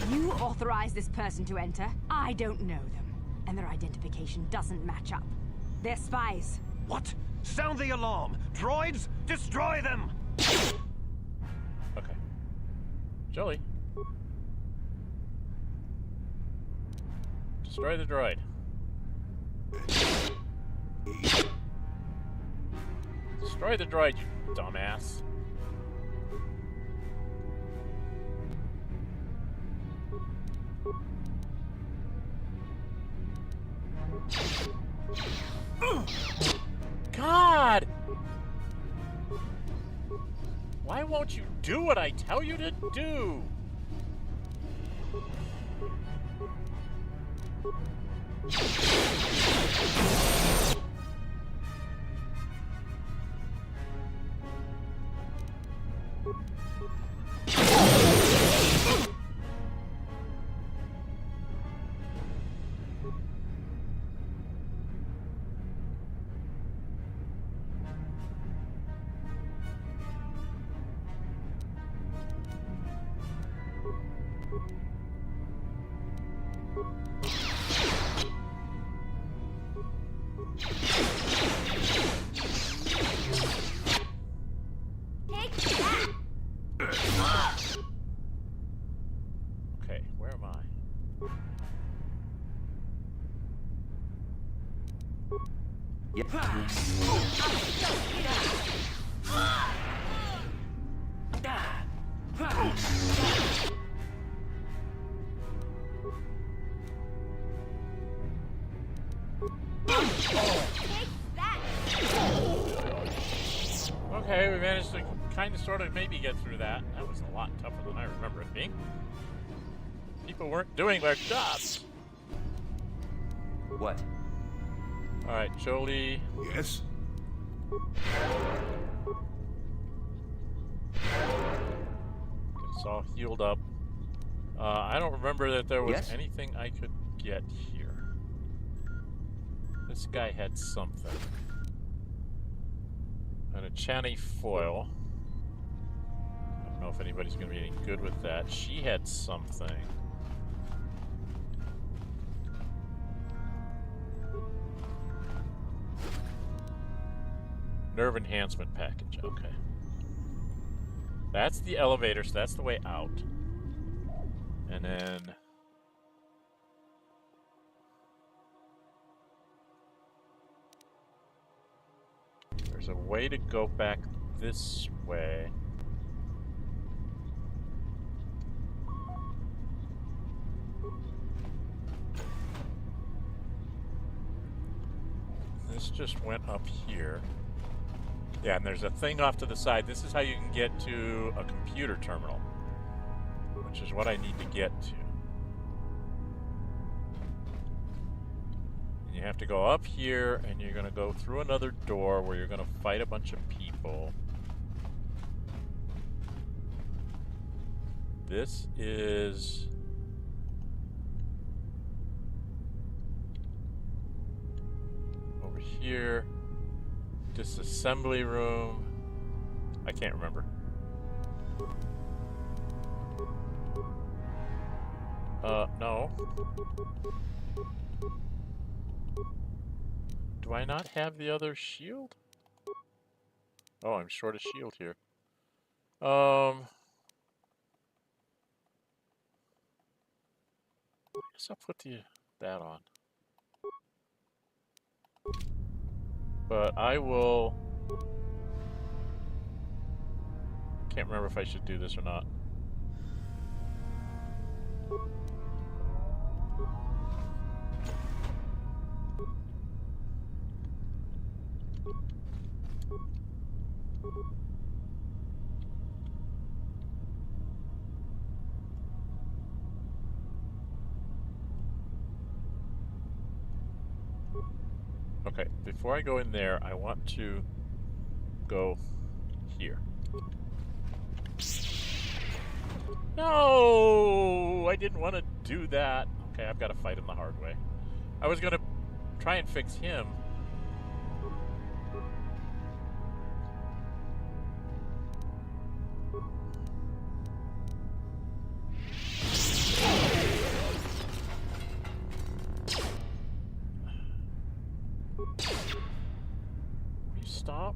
You authorized this person to enter. I don't know them, and their identification doesn't match up. They're spies.
What? Sound the alarm! Droids, destroy them!
Okay. Jolee. Destroy the droid. Destroy the droid, you dumbass. God! Why won't you do what I tell you to do?
Yep.
Okay, we managed to kind of sort of maybe get through that. That was a lot tougher than I remember it being. People weren't doing their jobs.
What?
Alright, Jolee.
Yes?
It's all healed up. I don't remember that there was
Yes?
anything I could get here. This guy had something. And a Channy foil. I don't know if anybody's going to be any good with that. She had something. Nerve enhancement package. Okay. That's the elevator, so that's the way out. And then... there's a way to go back this way. This just went up here. Yeah, and there's a thing off to the side. This is how you can get to a computer terminal, which is what I need to get to. And you have to go up here, and you're going to go through another door where you're going to fight a bunch of people. This is... over here. Disassembly room. I can't remember. No. Do I not have the other shield? Oh, I'm short a shield here. I guess I'll put that on. But I will... can't remember if I should do this or not. Okay, before I go in there, I want to go here. No! I didn't want to do that. Okay, I've got to fight him the hard way. I was going to try and fix him. Stop.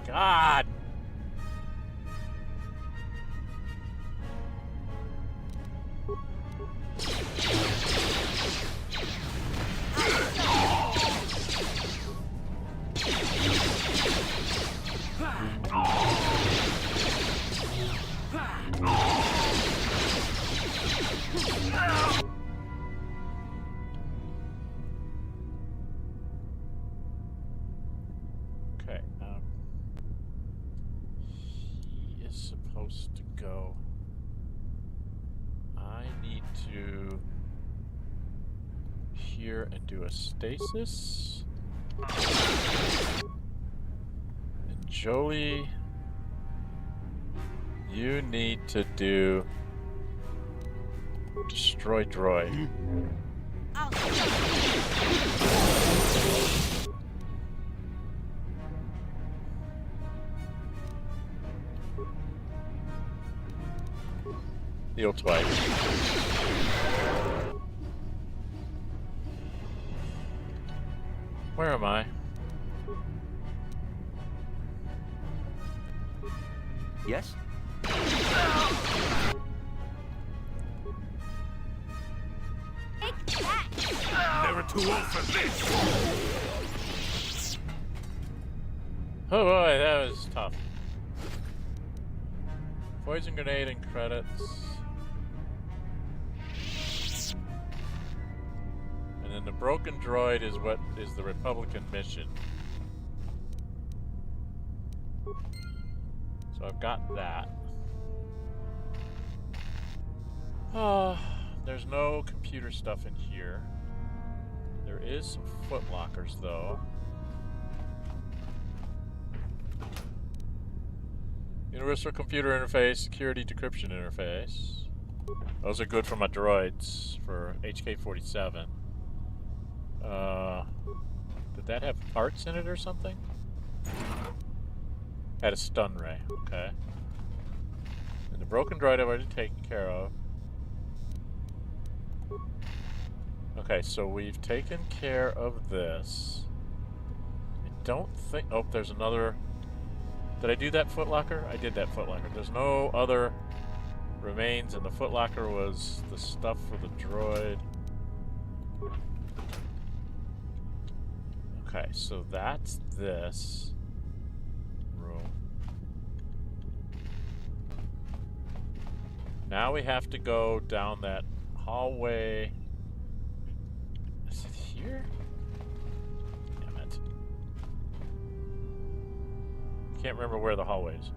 God. To go. I need to here and do a stasis. And Jolee, you need to do Destroy droid. Heal twice. Where am I?
Yes?
Never too old for this!
Oh boy, that was tough. Poison grenade and credits. And then the broken droid is what is the Republican mission. So I've got that. Oh, there's no computer stuff in here. There is some footlockers though. Universal computer interface, security decryption interface. Those are good for my droids for HK-47. Did that have parts in it or something? Had a stun ray, okay. And the broken droid I've already taken care of. Okay, so we've taken care of this. I don't think... Oh, there's another... Did I do that footlocker? I did that footlocker. There's no other remains, and the footlocker was the stuff for the droid. Okay, so that's this room. Now we have to go down that hallway. Is it here? Damn it. Can't remember where the hallway is.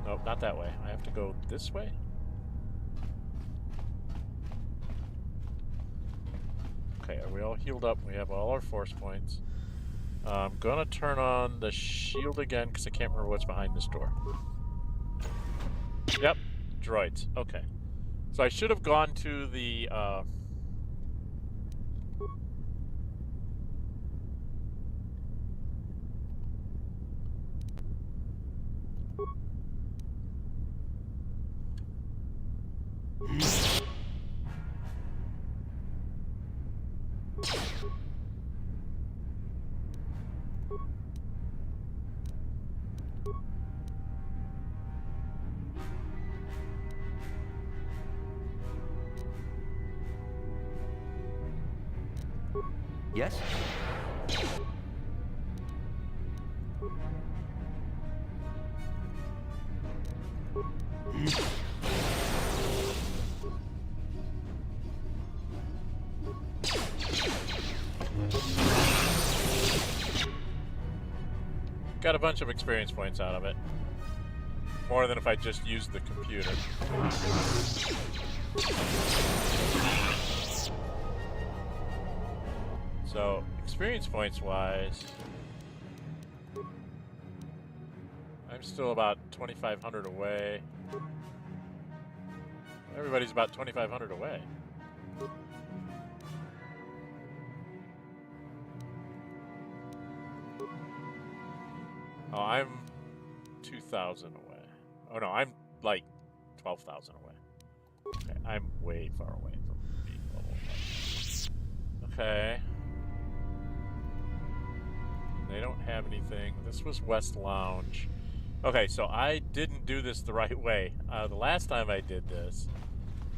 Nope, not that way. I have to go this way? Okay, are we all healed up? We have all our force points. I'm gonna turn on the shield again because I can't remember what's behind this door. Yep, droids. Okay. So I should have gone to the,
Yes?
got a bunch of experience points out of it. More than if I just used the computer. So, experience points wise, I'm still about 2,500 away. Everybody's about 2,500 away. Oh, I'm 2,000 away. Oh no, I'm like 12,000 away. Okay, I'm way far away from being level 1. Okay. They don't have anything. This was West Lounge. Okay, so I didn't do this the right way. The last time I did this,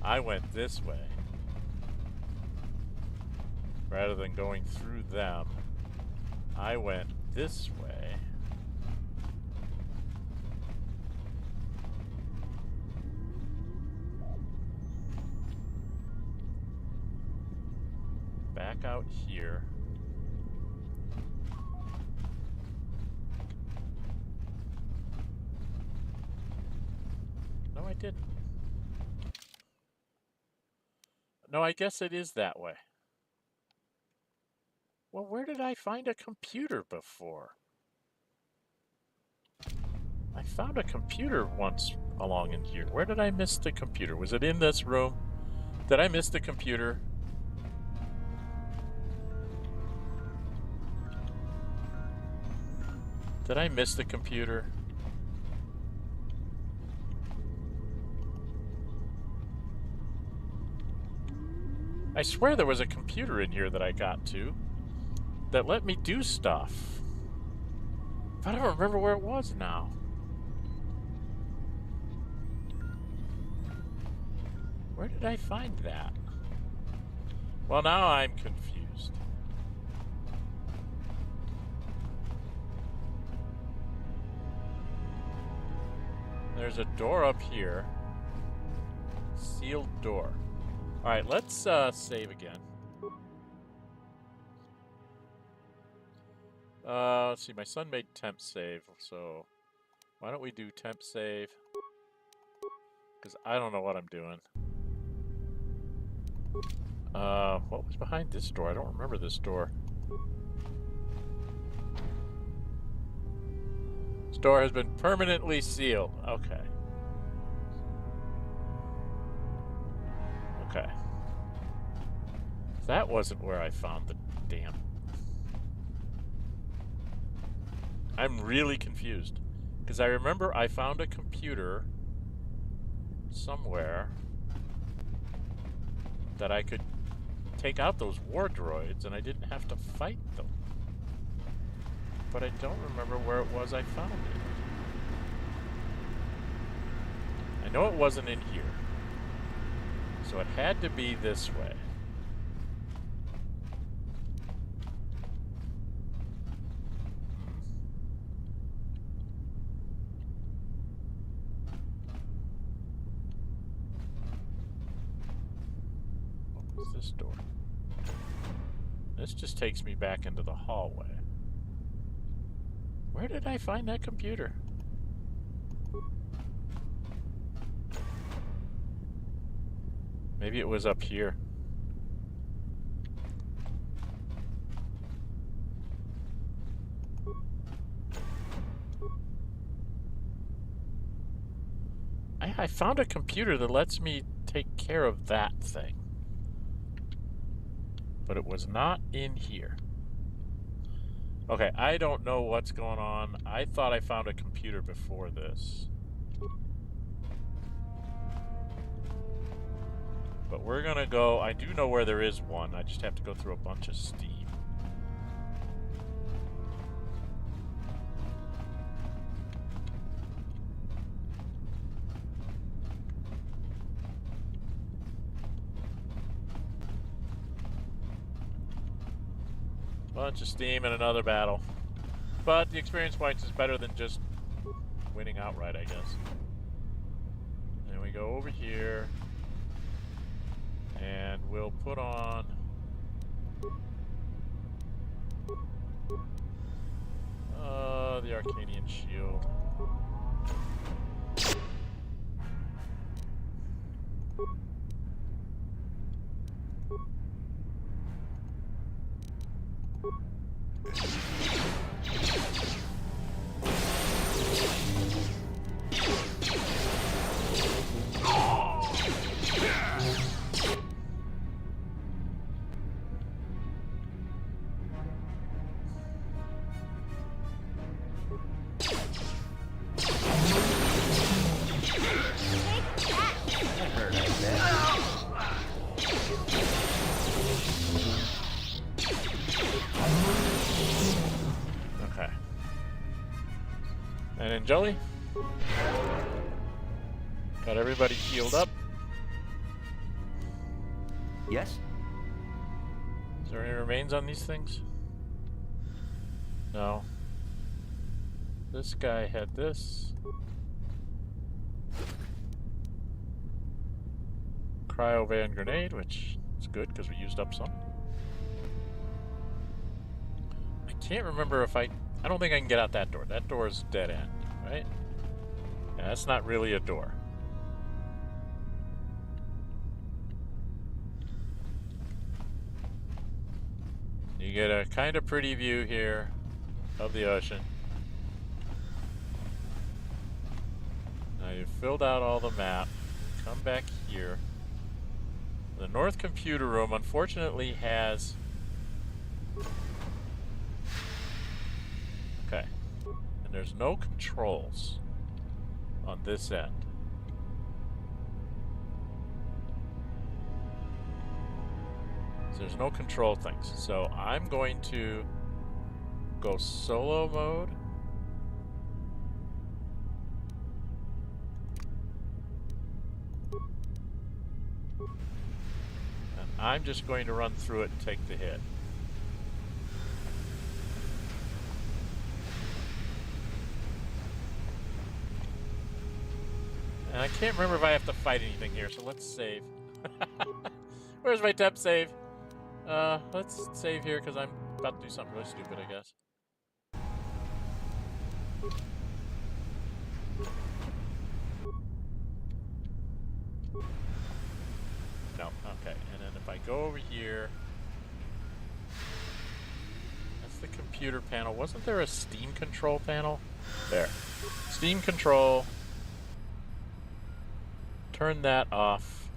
I went this way. Rather than going through them, I went this way. Back out here. No, I didn't. No, I guess it is that way. Well, where did I find a computer before? I found a computer once along in here. Where did I miss the computer? Was it in this room? Did I miss the computer? Did I miss the computer? I swear there was a computer in here that I got to that let me do stuff. But I don't remember where it was now. Where did I find that? Well, now I'm confused. There's a door up here. Sealed door. Alright, let's save again. Let's see, my son made temp save, so why don't we do temp save? Because I don't know what I'm doing. What was behind this door? I don't remember this door. This door has been permanently sealed. Okay. Okay. That wasn't where I found the damn... I'm really confused. Because I remember I found a computer somewhere that I could take out those war droids and I didn't have to fight them. But I don't remember where it was I found it. I know it wasn't in here. So it had to be this way. What was this door? This just takes me back into the hallway. Where did I find that computer? Maybe it was up here. I found a computer that lets me take care of that thing. But it was not in here. Okay, I don't know what's going on. I thought I found a computer before this. But we're gonna go, I do know where there is one, I just have to go through a bunch of steam. Bunch of steam and another battle. But the experience points is better than just winning outright, I guess. And we go over here. And we'll put on the Arcanian shield. Jolee? Got everybody healed up?
Yes?
Is there any remains on these things? No. This guy had this. Cryo van grenade, which is good because we used up some. I can't remember if I don't think I can get out that door. That door is dead end, right? Yeah, that's not really a door. You get a kind of pretty view here of the ocean. I filled out all the map. Come back here. The North Computer Room unfortunately has... Okay. And there's no controls on this end. So there's no control things. So I'm going to go solo mode. And I'm just going to run through it and take the hit. And I can't remember if I have to fight anything here, so let's save. Where's my temp save? Let's save here because I'm about to do something really stupid, I guess. No, okay. And then if I go over here, that's the computer panel. Wasn't there a Steam control panel? There. Steam control. Turn that off.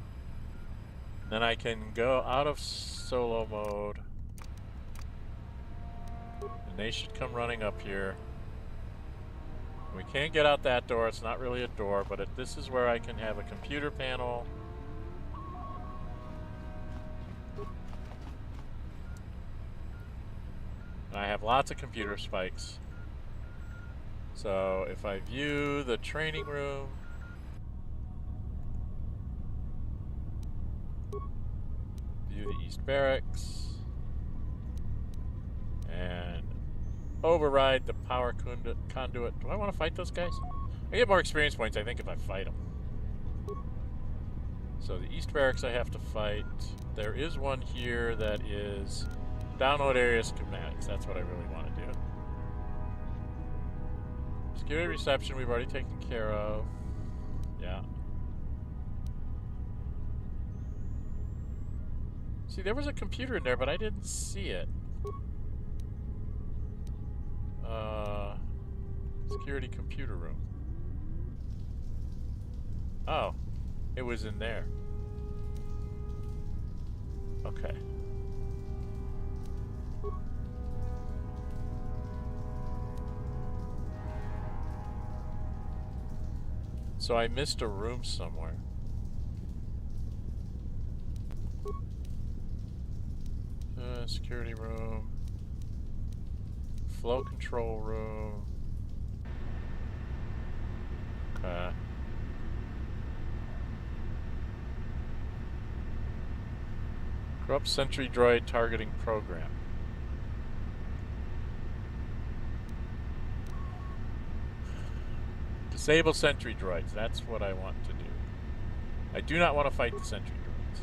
Then I can go out of solo mode. And they should come running up here. We can't get out that door. It's not really a door, but this is where I can have a computer panel. And I have lots of computer spikes. So if I view the training room, view the East Barracks, and override the power conduit. Do I want to fight those guys? I get more experience points, I think, if I fight them. So the East Barracks I have to fight. There is one here that is download area schematics. That's what I really want to do. Security reception we've already taken care of. Yeah. See, there was a computer in there, but I didn't see it. Security computer room. Oh, it was in there. Okay. So I missed a room somewhere. Security room. Flow control room. Okay. Corrupt sentry droid targeting program. Disable sentry droids. That's what I want to do. I do not want to fight the sentry droids.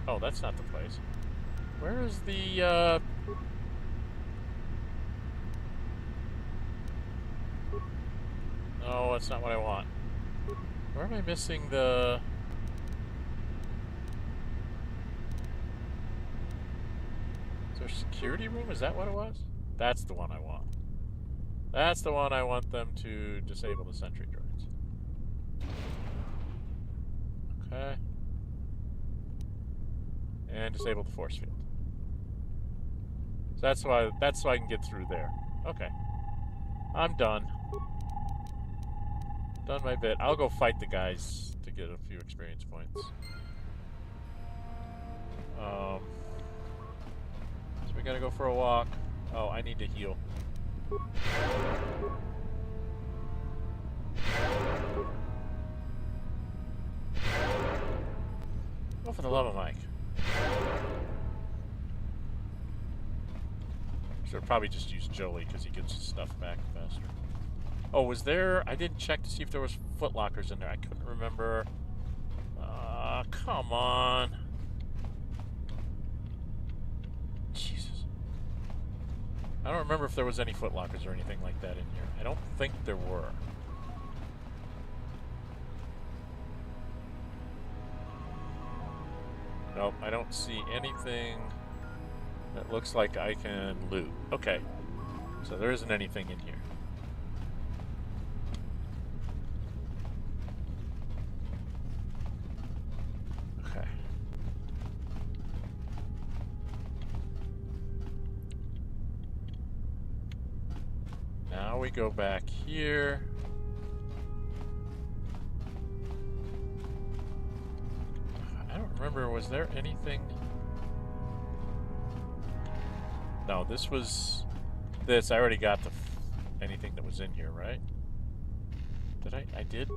Oh, that's not the place. Where is the, No, that's not what I want. Where am I missing the... Is there a security room? Is that what it was? That's the one I want. That's the one I want them to disable the sentry droids. Okay. And disable the force field. So that's so I can get through there. Okay. I'm done. Done my bit. I'll go fight the guys to get a few experience points. So we gotta go for a walk. Oh, I need to heal. Oh, for the love of Mike. Should probably just use Jolee because he gets his stuff back faster. Oh, was there... I didn't check to see if there was footlockers in there. I couldn't remember. Come on. Jesus. I don't remember if there was any footlockers or anything like that in here. I don't think there were. Nope, I don't see anything that looks like I can loot. Okay. So there isn't anything in here. now we go back here. I don't remember, was there anything? No, this was this. I already got anything that was in here, right? Did I did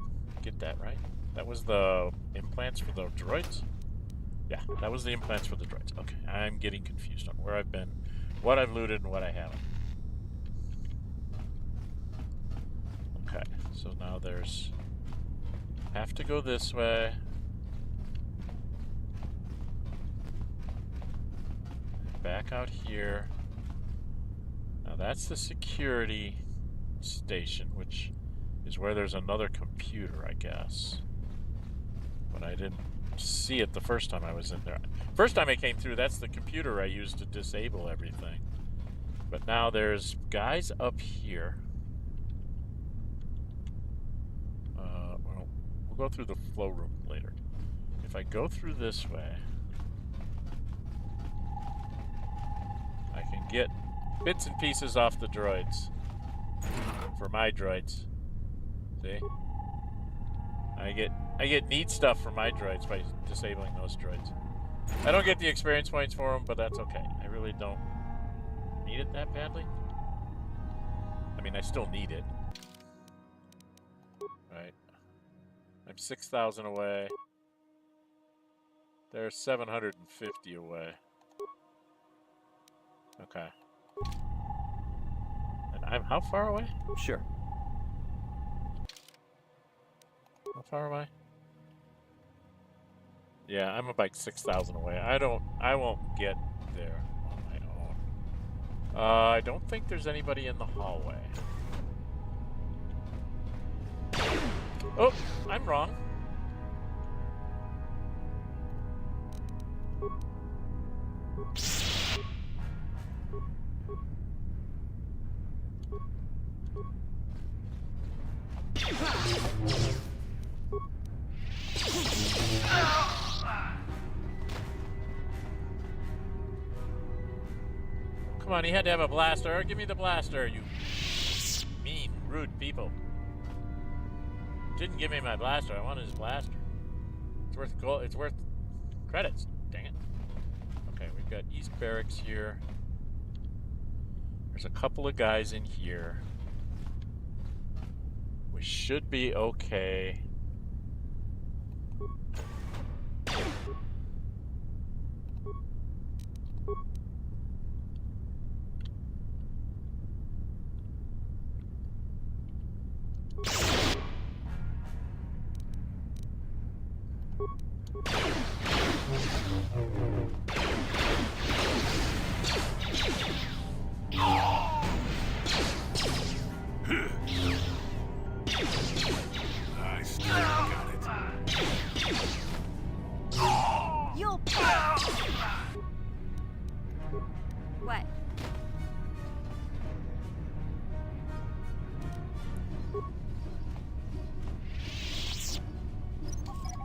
get that, right? That was the implants for the droids? Yeah, that was the implants for the droids. Okay, I'm getting confused on where I've been, what I've looted, and what I haven't. Okay, so now there's... have to go this way. Back out here. Now that's the security station, which is where there's another computer, I guess. But I didn't see it the first time I was in there. First time I came through, that's the computer I used to disable everything. But now there's guys up here. Well, we'll go through the flow room later. If I go through this way, I can get bits and pieces off the droids. For my droids. See? I get neat stuff for my droids by disabling those droids. I don't get the experience points for them, but that's okay. I really don't need it that badly. I mean, I still need it. Right. I'm 6,000 away. They're 750 away. Okay. And I'm how far away?
Sure.
How far am I? Yeah, I'm about 6,000 away. I won't get there on my own. I don't think there's anybody in the hallway. Oh, I'm wrong. Come on, he had to have a blaster. Give me the blaster, you mean, rude people. Didn't give me my blaster. I wanted his blaster. It's worth gold. It's worth credits. Dang it. Okay, we've got East Barracks here. There's a couple of guys in here. We should be okay.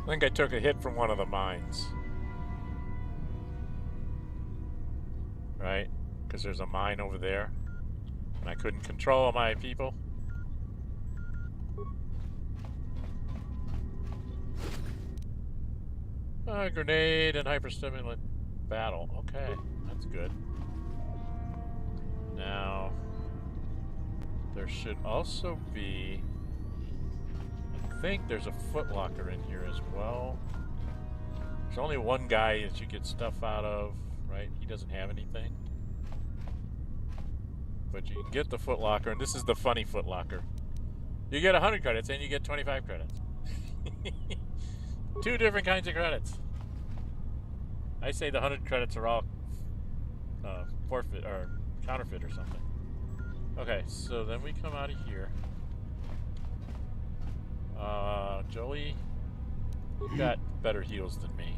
I think I took a hit from one of the mines. Right? Because there's a mine over there. And I couldn't control my people. Grenade and hyperstimulant battle. Okay, that's good. Now, there should also be... I think there's a footlocker in here as well. There's only one guy that you get stuff out of, right? He doesn't have anything. But you can get the footlocker, and this is the funny footlocker. You get 100 credits and you get 25 credits. Two different kinds of credits. I say the 100 credits are all forfeit or counterfeit or something. Okay, so then we come out of here. Jolee, you've got better heals than me.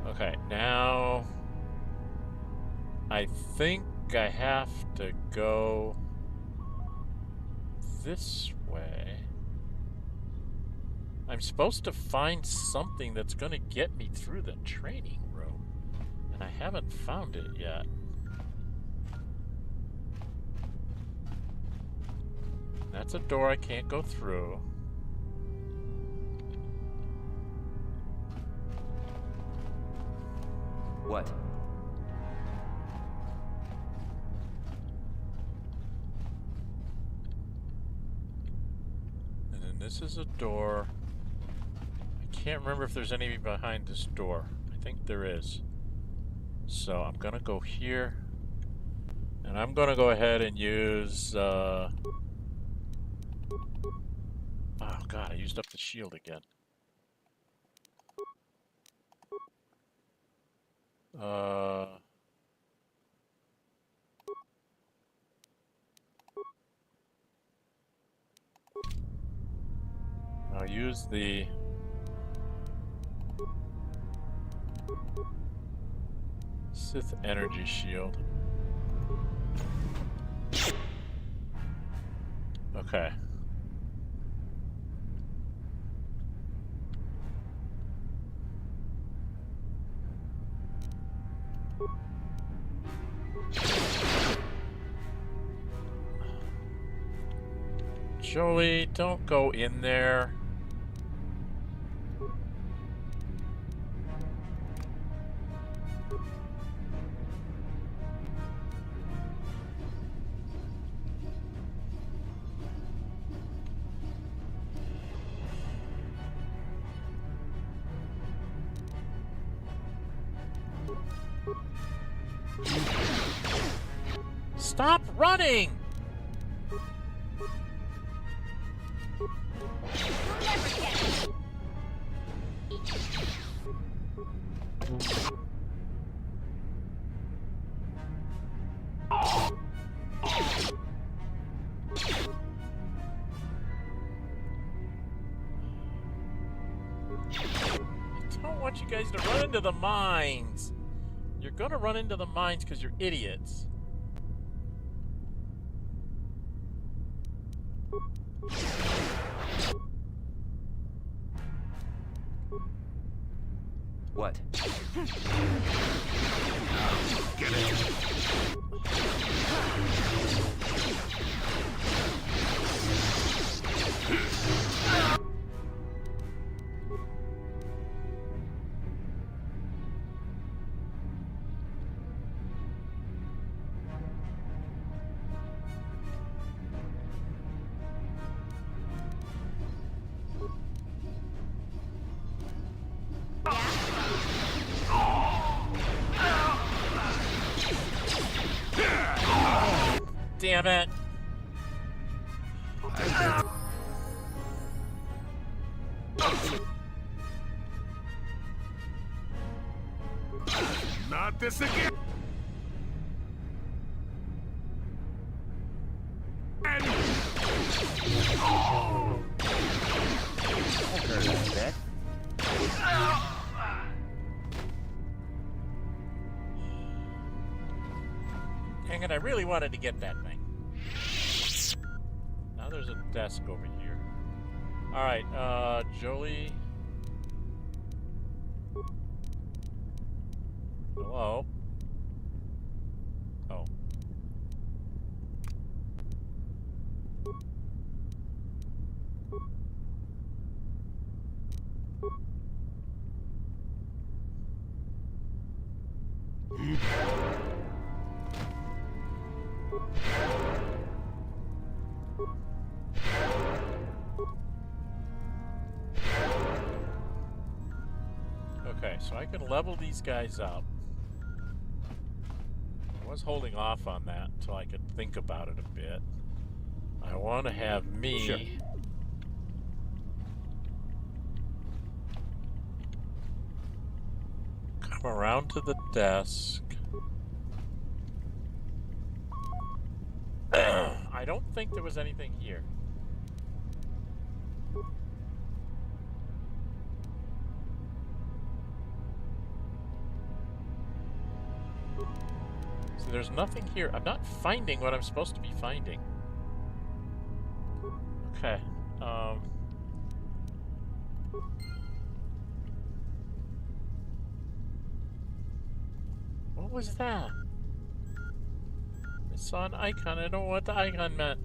Okay, now I think I have to go this way. I'm supposed to find something that's going to get me through the training room. And I haven't found it yet. That's a door I can't go through.
What?
And then this is a door. I can't remember if there's any behind this door. I think there is. So I'm gonna go here. And I'm gonna go ahead and use oh god, I used up the shield again. I'll use the Sith energy shield. Okay. Jolee, don't go in there. Stop running! I don't want you guys to run into the mines. You're gonna run into the mines because you're idiots.
What?
Get it.
Damn it!
Not this again.
Dang it, I really wanted to get that thing. Now there's a desk over here. Alright, Jolee. Hello? Oh. Okay, so I can level these guys up. I was holding off on that until I could think about it a bit. I want to have me...
Sure.
Come around to the desk. I don't think there was anything here. So there's nothing here. I'm not finding what I'm supposed to be finding. Okay. was that? I saw an icon. I don't know what the icon meant.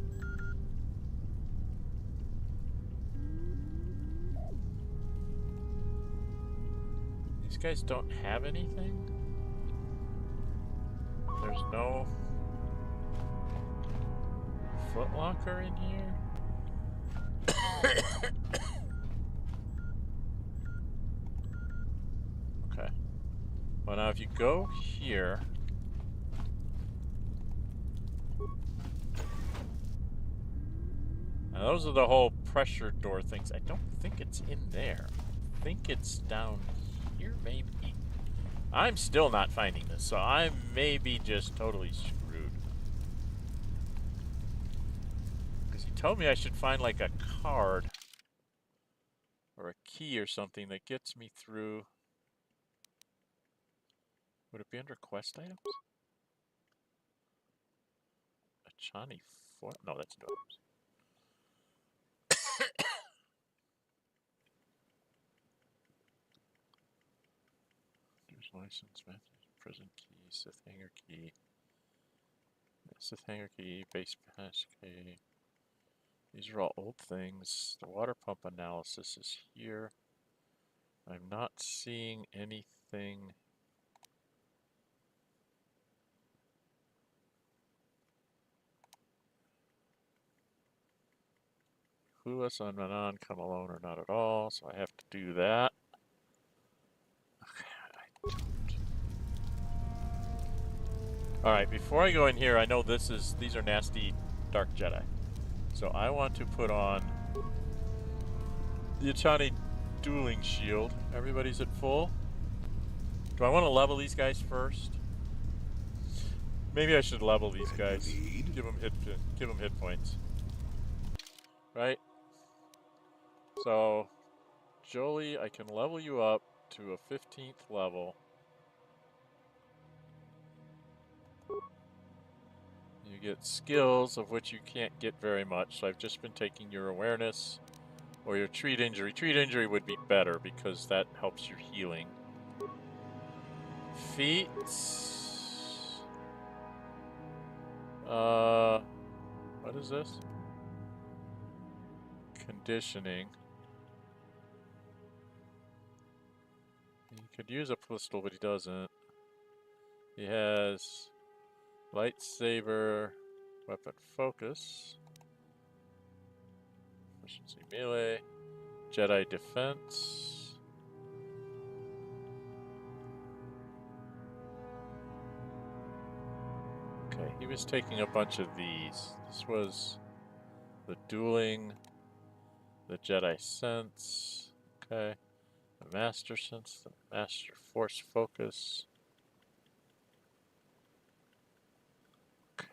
These guys don't have anything? There's no footlocker in here? Okay. Well, now if you go here... Now those are the whole pressure door things. I don't think it's in there. I think it's down here, maybe. I'm still not finding this, so I may be just totally screwed. Because he told me I should find like a card or a key or something that gets me through. Would it be under quest items? A Chani Fort? No, that's no items. There's license method, prison key, Sith hangar key. Sith hangar key, base pass key. These are all old things. The water pump analysis is here. I'm not seeing anything. Clueless on Manon, come alone or not at all, so I have to do that. Okay, Alright, before I go in here, I know these are nasty Dark Jedi. So I want to put on the Achani dueling shield. Everybody's at full. Do I want to level these guys first? Maybe I should level these guys. Give them hit points. Right? So, Jolee, I can level you up to a 15th level. You get skills, of which you can't get very much, so I've just been taking your awareness or your treat injury. Treat injury would be better because that helps your healing. Feats. What is this? Conditioning. He could use a pistol, but he doesn't. He has lightsaber, weapon focus, efficiency melee, Jedi defense. Okay, he was taking a bunch of these. This was the dueling, the Jedi sense, okay, the master sense, the master force focus.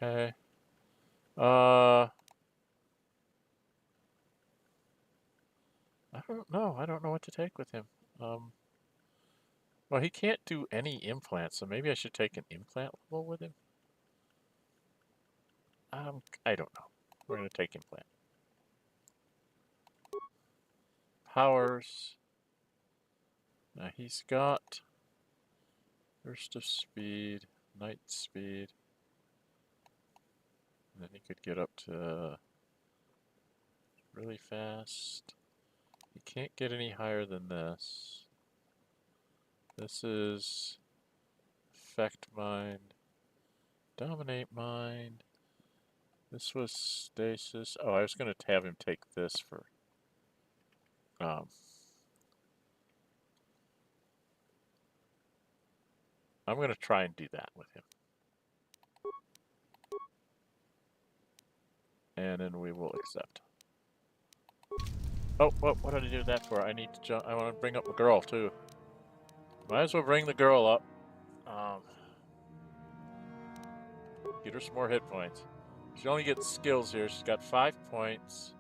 Okay. I don't know. I don't know what to take with him. Well, he can't do any implants, so maybe I should take an implant level with him. I don't know. We're gonna take implant. Powers. Now he's got burst of speed, night speed. And then he could get up to really fast. He can't get any higher than this. This is affect mind, dominate mind. This was stasis. Oh, I was going to have him take this for I'm going to try and do that with him. And then we will accept. Oh, what did I do that for? I need to jump. I want to bring up the girl too. Might as well bring the girl up. Get her some more hit points. She only gets skills here. She's got 5 points.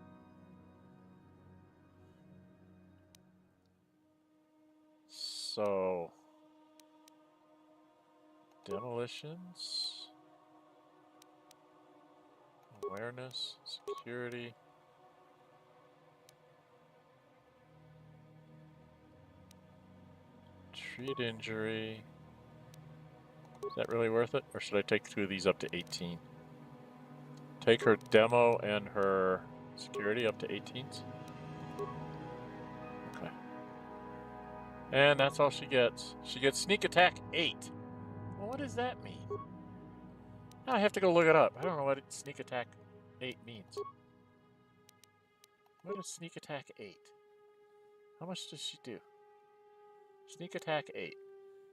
So, demolitions, awareness, security. Treat injury. Is that really worth it? Or should I take 2 of these up to 18? Take her demo and her security up to 18s? Okay. And that's all she gets. She gets sneak attack 8. Well, what does that mean? Now I have to go look it up. I don't know what sneak attack 8 means. What is sneak attack 8? How much does she do? Sneak attack 8.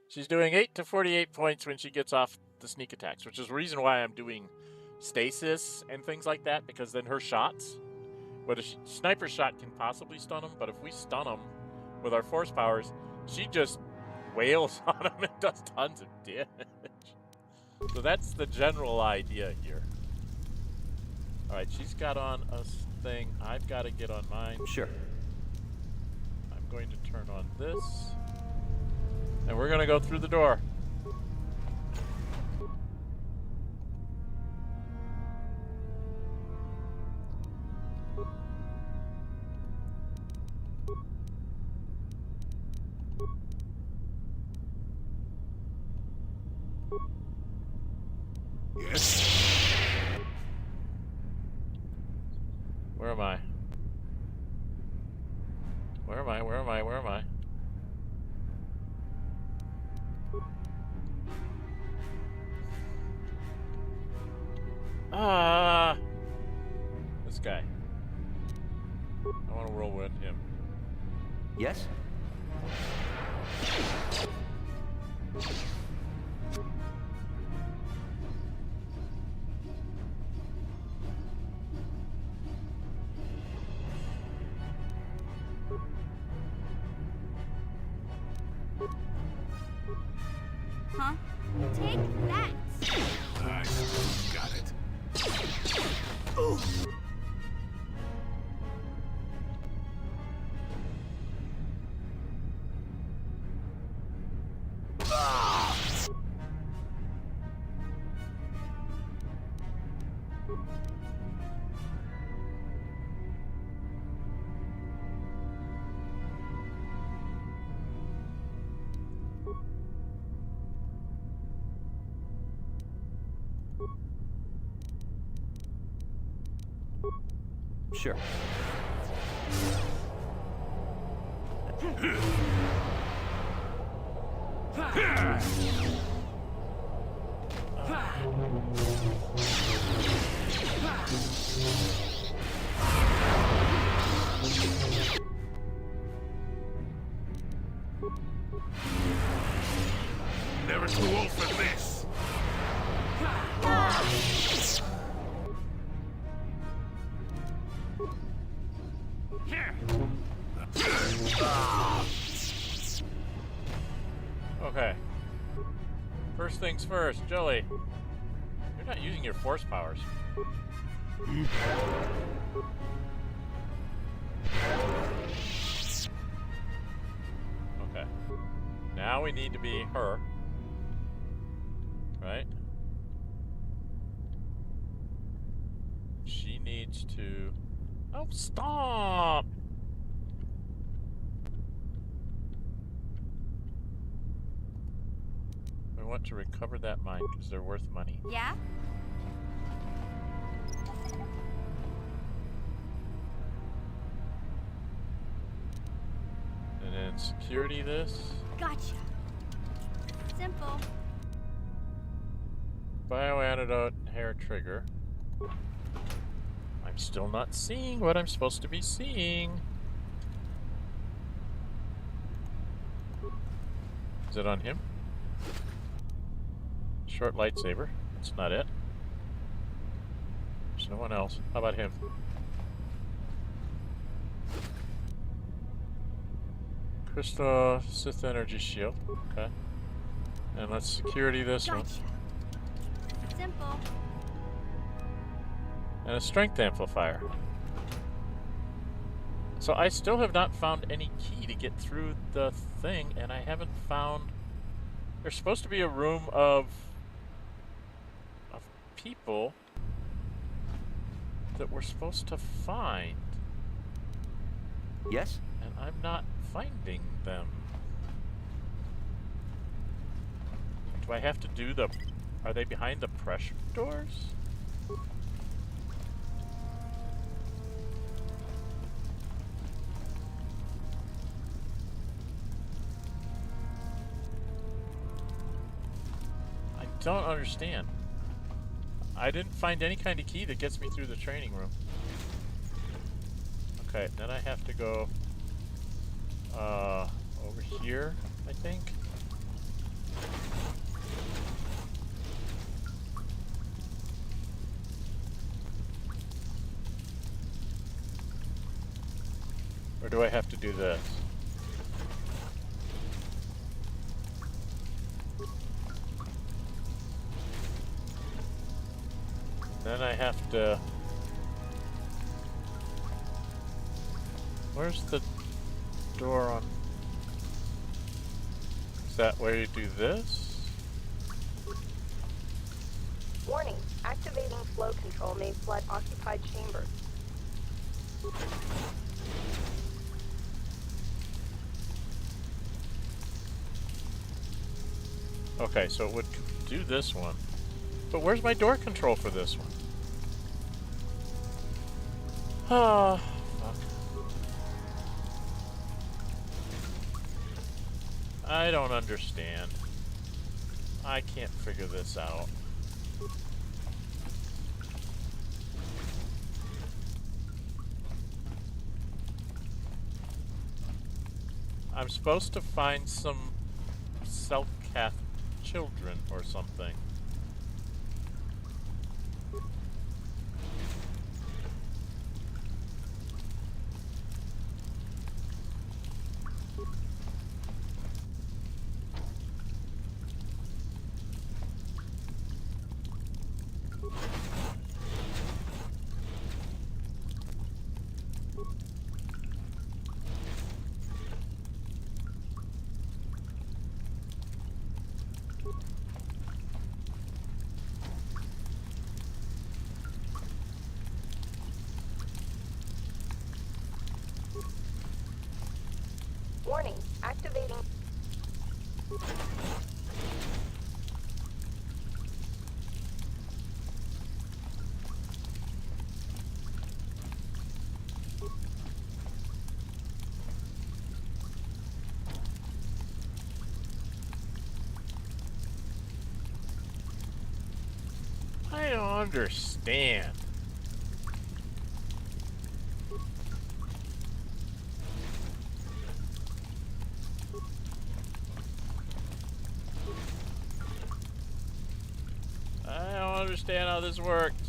She's doing 8 to 48 points when she gets off the sneak attacks, which is the reason why I'm doing stasis and things like that, because then her shots, but a sniper shot can possibly stun them, but if we stun them with our force powers, she just wails on them and does tons of damage. So that's the general idea here. Alright, she's got on a thing. I've got to get on mine.
Sure.
I'm going to turn on this. And we're going to go through the door.
Yes.
Where am I? Where am I? Where am I? Where am I? Ah! This guy. I want to whirlwind him.
Yes?
Huh? Take that!
Nice. Got it.
Ooh.
Sure.
Never too old for this.
Okay. First things first, Jolee. You're not using your force powers. Okay. Now we need to be her. Right? She needs to... Oh, stop! We want to recover that mine because they're worth money.
Yeah?
And then security this.
Gotcha. Simple.
Bio antidote and hair trigger. I'm still not seeing what I'm supposed to be seeing. Is it on him? Short lightsaber. That's not it. There's no one else. How about him? Crystal Sith energy shield. Okay. And let's security this one.
Simple.
And a strength amplifier. So I still have not found any key to get through the thing, and I haven't found... There's supposed to be a room of people that we're supposed to find.
Yes?
And I'm not finding them. Do I have to do the... Are they behind the pressure doors? I don't understand. I didn't find any kind of key that gets me through the training room. Okay, then I have to go over here, I think. Or do I have to do this? Then I have to... Where's the door on... Is that where you do this?
Warning. Activating flow control may flood occupied chambers.
Okay, so it would do this one. But where's my door control for this one? Ah, fuck. I don't understand. I can't figure this out. I'm supposed to find some Selkath children or something.
Warning. Activating...
I don't understand. I don't understand how this works.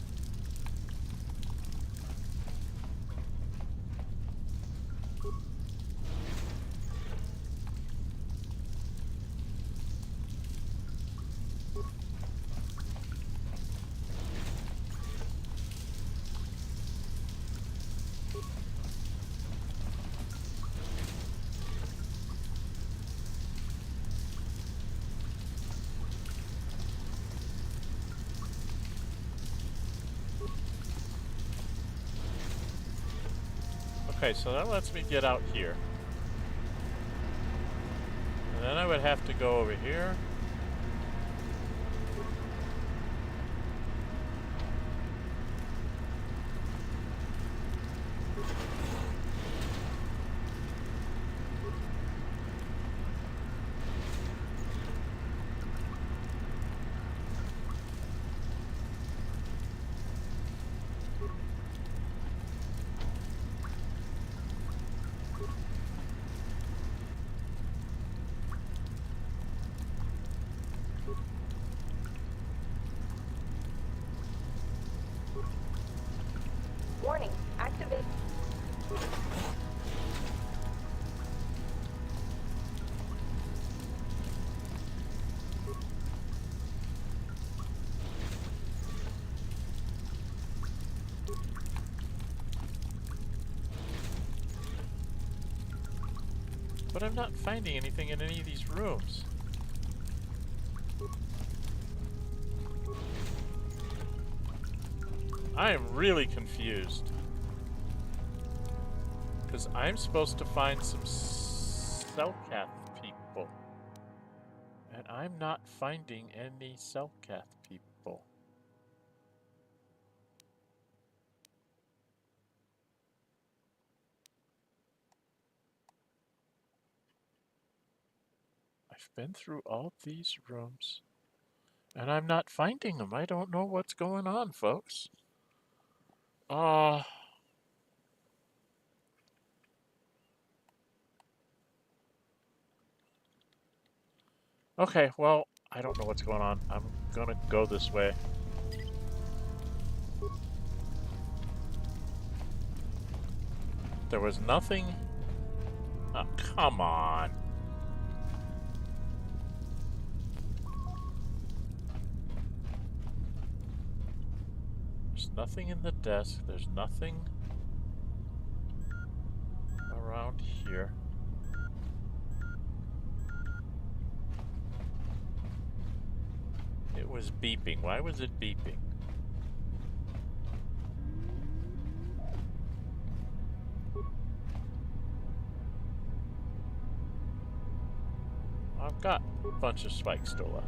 Okay, so that lets me get out here. And then I would have to go over here.
Warning. Activate...
But I'm not finding anything in any of these rooms. I am really confused. Because I'm supposed to find some Selkath people. And I'm not finding any Selkath people. I've been through all these rooms, and I'm not finding them. I don't know what's going on, folks. Okay, well, I don't know what's going on. I'm gonna go this way. There was nothing. Oh, come on. There's nothing in the desk. There's nothing around here. It was beeping. Why was it beeping? I've got a bunch of spikes still left.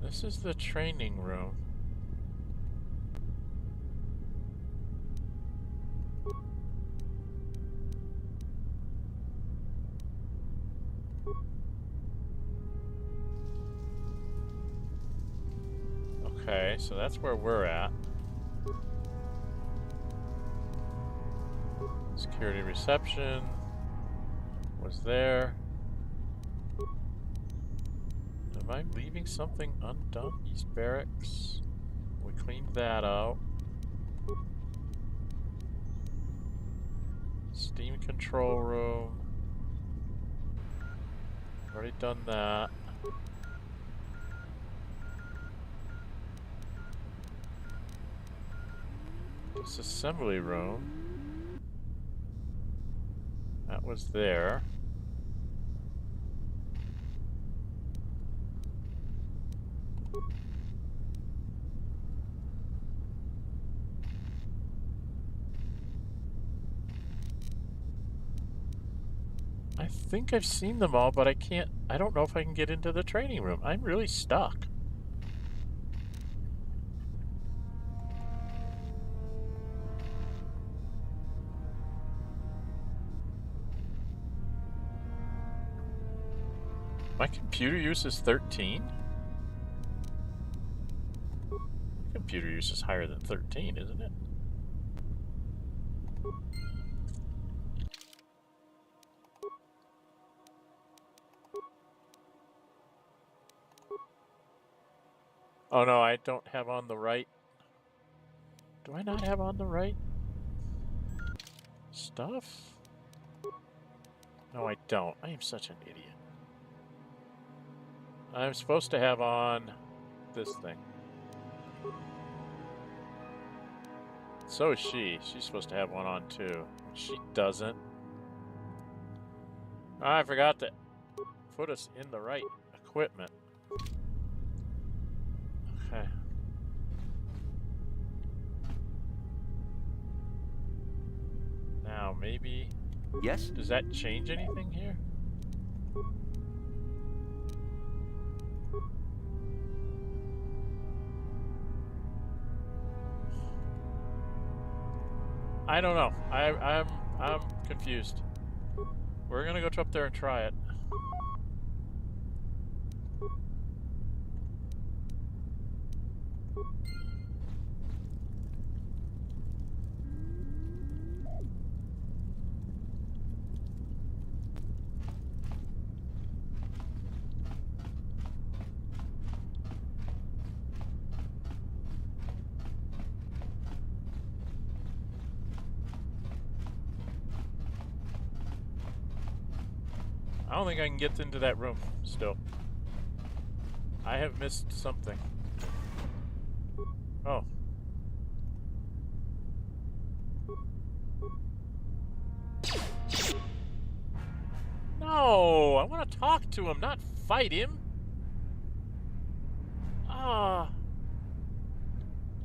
This is the training room. Okay, so that's where we're at. Security reception was there. Am I leaving something undone? East Barracks. We cleaned that out. Steam control room. Already done that. Disassembly room. That was there. I think I've seen them all, but I don't know if I can get into the training room. I'm really stuck. My computer use is 13? Computer use is higher than 13, isn't it? Oh no, I don't have on the right. Do I not have on the right stuff? No, I don't. I am such an idiot. I'm supposed to have on this thing. So is she. She's supposed to have one on too. She doesn't. Oh, I forgot to put us in the right equipment. Okay. Now, maybe...
Yes?
Does that change anything here? I don't know. I'm confused. We're gonna go up there and try it. I don't think I can get into that room still. I have missed something. Oh. No, I want to talk to him, not fight him. Ah.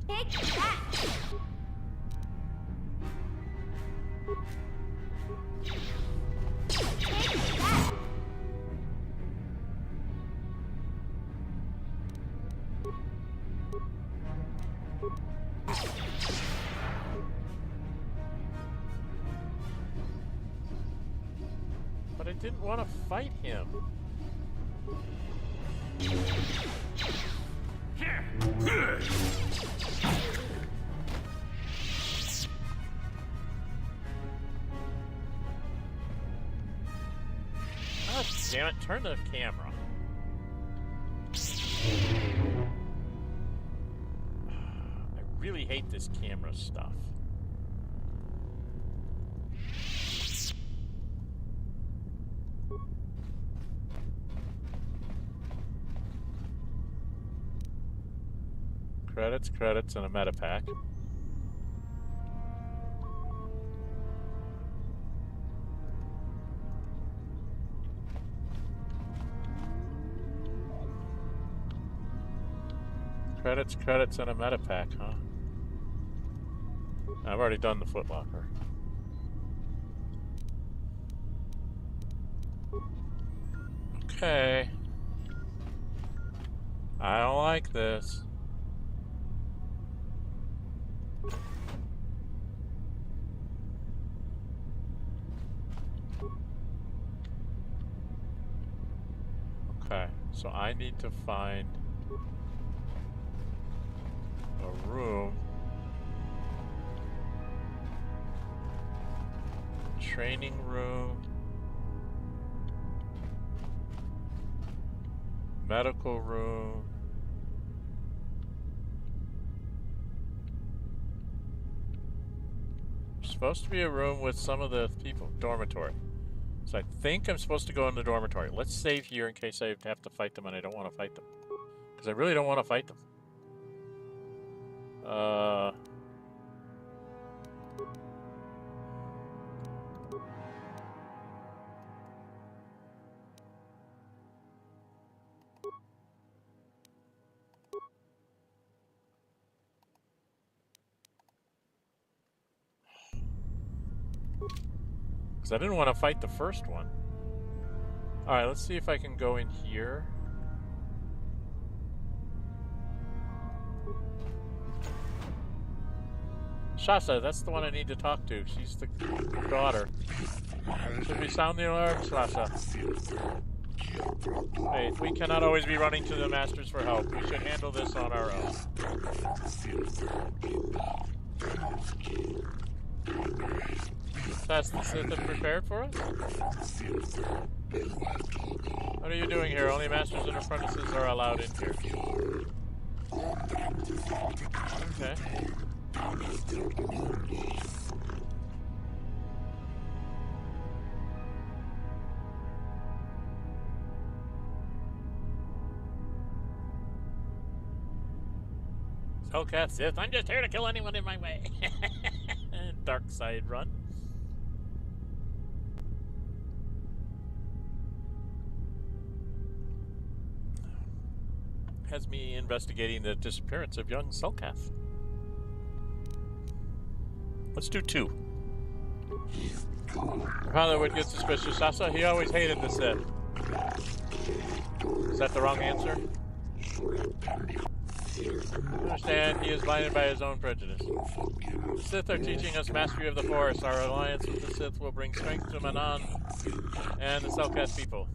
Take that! Take that!
But I didn't want to fight him. God damn it, turn the camera. I really hate this camera stuff. Credits, and a meta pack. Credits, and a meta pack, huh? I've already done the footlocker. Okay. I don't like this. Okay, so I need to find a room. Training room. Medical room. There's supposed to be a room with some of the people. Dormitory. So I think I'm supposed to go in the dormitory. Let's save here in case I have to fight them and I don't want to fight them. Because I really don't want to fight them. Because I didn't want to fight the first one. Alright, let's see if I can go in here. Shasa, that's the one I need to talk to. She's the daughter. Should we sound the alarm, Shasa? Wait, we cannot always be running to the masters for help. We should handle this on our own. That's the Sith have prepared for us? What are you doing here? Only masters and apprentices are allowed in here. Okay. Selkath Sith, I'm just here to kill anyone in my way. Dark side run. Has me investigating the disappearance of young Selkath. Let's do 2. Your father would get suspicious. Sasa, he always hated the Sith. Is that the wrong answer? I understand he is blinded by his own prejudice. The Sith are teaching us mastery of the Force. Our alliance with the Sith will bring strength to Manan and the Selkath people.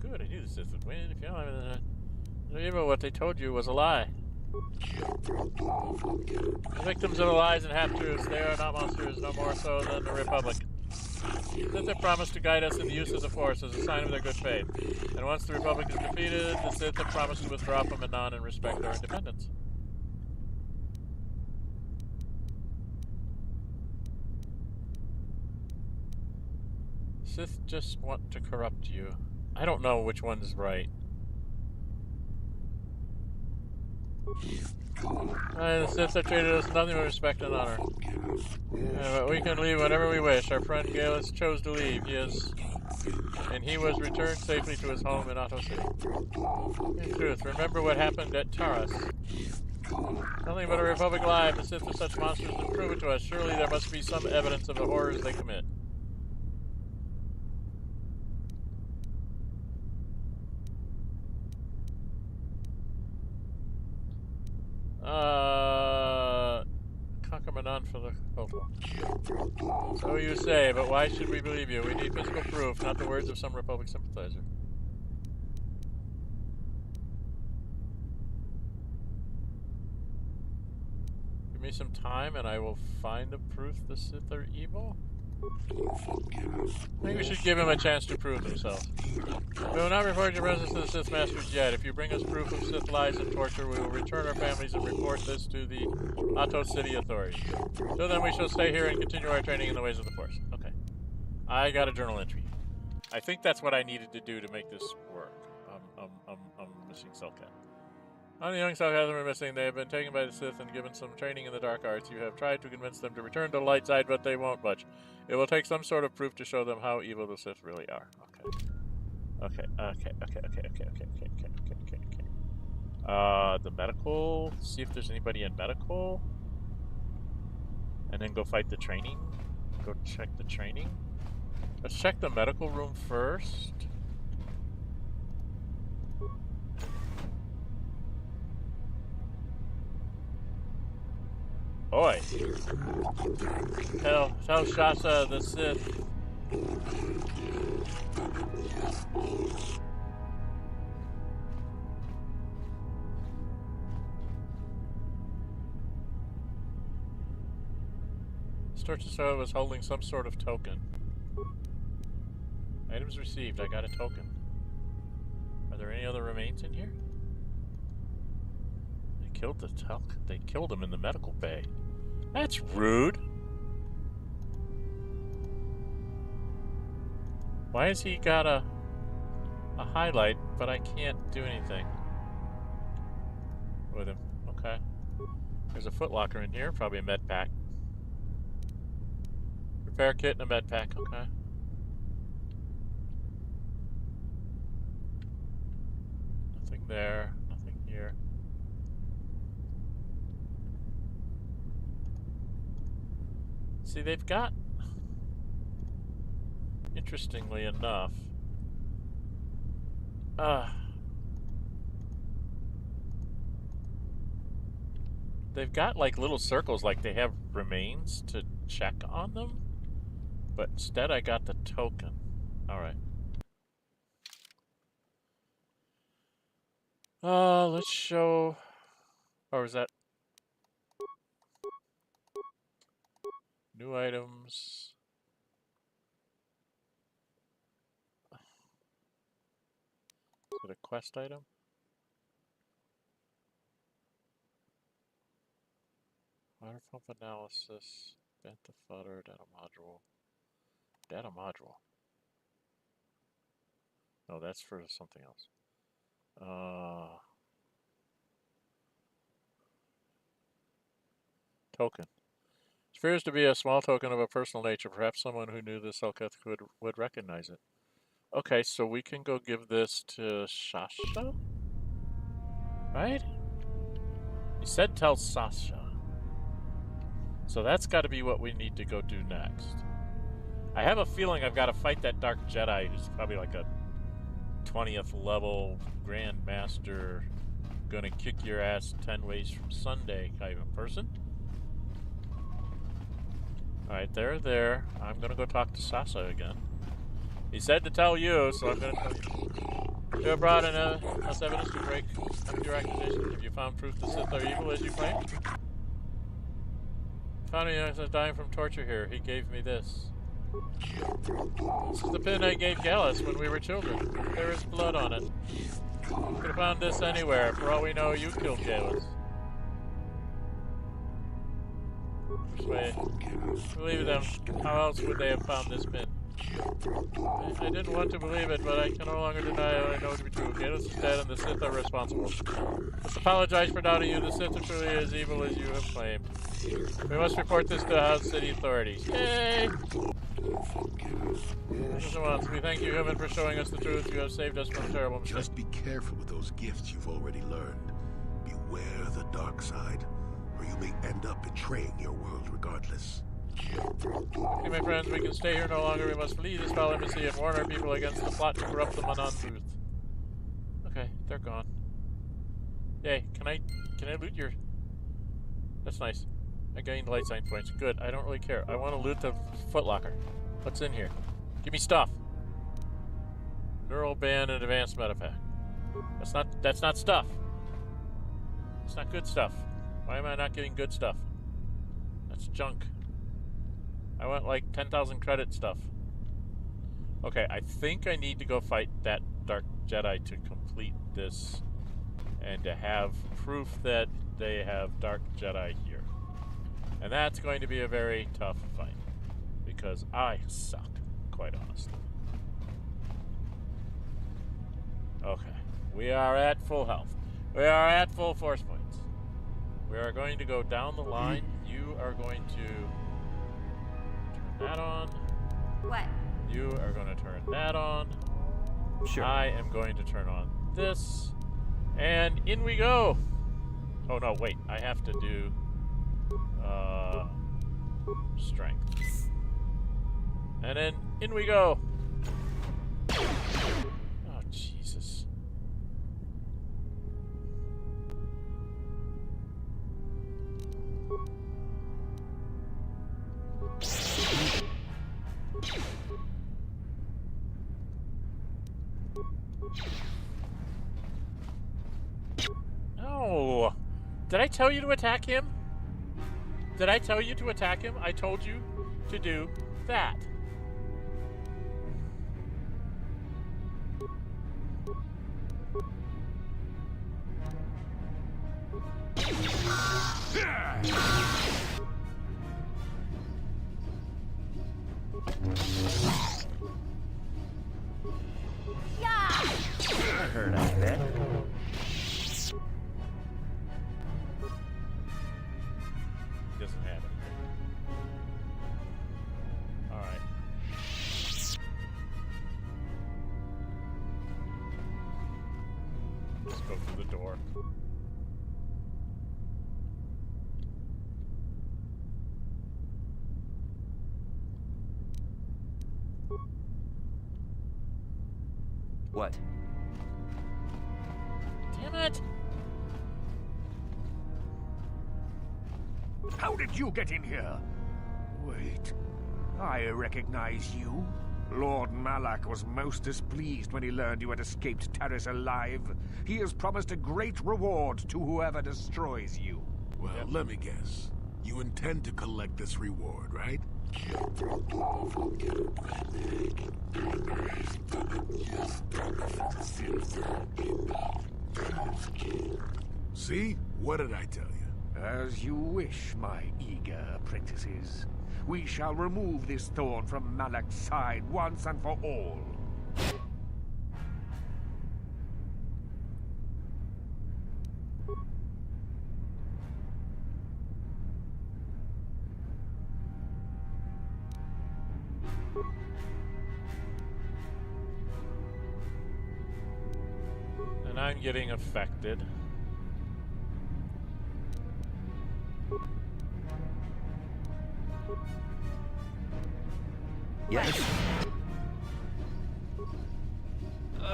Good, I knew the Sith would win. If you don't even what they told you was a lie. The victims of the lies and half-truths, they are not monsters, no more so than the Republic. Sith have promised to guide us in the use of the Force as a sign of their good faith. And once the Republic is defeated, the Sith have promised to withdraw from Manan and respect their independence. Sith just want to corrupt you. I don't know which one's right. The Sith have treated us nothing but respect and honor. But we can leave whenever we wish. Our friend Galus chose to leave. He has and he was returned safely to his home in Otto City. In truth, remember what happened at Taras. Nothing but a Republic lie. If the Sith are such monsters, then prove it to us. Surely there must be some evidence of the horrors they commit. Conquermanon for the KOTOR. So you say, but why should we believe you? We need physical proof, not the words of some Republic sympathizer. Give me some time and I will find the proof the Sith are evil? I think we should give him a chance to prove himself. We will not report your presence to the Sith Masters yet. If you bring us proof of Sith lies and torture, we will return our families and report this to the Otto City authorities. Till then, we shall stay here and continue our training in the ways of the Force. Okay. I got a journal entry. I think that's what I needed to do to make this work. I'm missing Selkath. On the young Selkath we're missing, they have been taken by the Sith and given some training in the dark arts. You have tried to convince them to return to the light side, but they won't budge. It will take some sort of proof to show them how evil the Sith really are. Okay. The medical. See if there's anybody in medical. And then go fight the training. Go check the training. Let's check the medical room first. Oi! Tell Shasa the Sith. Storchasa was holding some sort of token. Items received. I got a token. Are there any other remains in here? They killed the Telk. They killed him in the medical bay. That's rude. Why has he got a highlight, but I can't do anything with him? Okay. There's a footlocker in here, probably a med pack. Repair kit and a med pack, okay. Nothing there, nothing here. See, they've got, interestingly enough, they've got like little circles like they have remains to check on them, but instead I got the token. Alright. Let's show, or is that new items? Is it a quest item? Water pump analysis, bantha fodder, data module. Data module. No, that's for something else. Token. It appears to be a small token of a personal nature. Perhaps someone who knew the Selkath would recognize it. Okay, so we can go give this to Sasha? Right? He said tell Sasha. So that's got to be what we need to go do next. I have a feeling I've got to fight that Dark Jedi who's probably like a 20th level Grand Master, gonna kick your ass 10 ways from Sunday kind of person. Alright, they're there. I'm gonna go talk to Sasa again. He said to tell you, so I'm gonna tell you. You have brought in us evidence to break up your accusation. Have you found proof the Sith are evil as you claim? Found a young Sith dying from torture here. He gave me this. This is the pin I gave Gallus when we were children. There is blood on it. You could have found this anywhere. For all we know, you killed Gallus. Wait, believe them. How else would they have found this pin? I didn't want to believe it, but I can no longer deny what I know to be true. Gallus is dead and the Sith are responsible. Let's apologize for doubting you. The Sith are truly as evil as you have claimed. We must report this to the House City authorities. Yay! We thank you, Human, for showing us the truth. You have saved us from terrible mistakes.
Just be careful with those gifts you've already learned. Beware the dark side, or you may end up betraying your world regardless.
Okay, my friends, we can stay here no longer. We must flee this foul embassy and warn our people against the plot to corrupt the Manon booth. Okay, they're gone. Yay, can I loot your... That's nice. I gained light sign points. Good, I don't really care. I want to loot the footlocker. What's in here? Give me stuff. Neural band and advanced metapack. That's not stuff. It's not good stuff. Why am I not getting good stuff? That's junk. I want like 10,000 credit stuff. Okay, I think I need to go fight that Dark Jedi to complete this and to have proof that they have Dark Jedi here. And that's going to be a very tough fight because I suck, quite honestly. Okay, we are at full health. We are at full force points. We are going to go down the line. You are going to turn that on.
What?
You are going to turn that on.
Sure.
I am going to turn on this. And in we go. Oh no, wait. I have to do strength. And then in we go. Oh, Jesus. No! Did I tell you to attack him? Did I tell you to attack him? I told you to do that.
I heard I bet.
Doesn't have it. Alright. Let's go through the door.
What?
Damn it!
How did you get in here? Wait, I recognize you. Lord Malak was most displeased when he learned you had escaped Taris alive. He has promised a great reward to whoever destroys you.
Well, let me guess. You intend to collect this reward, right? See? What did I tell you?
As you wish, my eager apprentices. We shall remove this thorn from Malak's side once and for all.
And I'm getting affected.
Yes.
I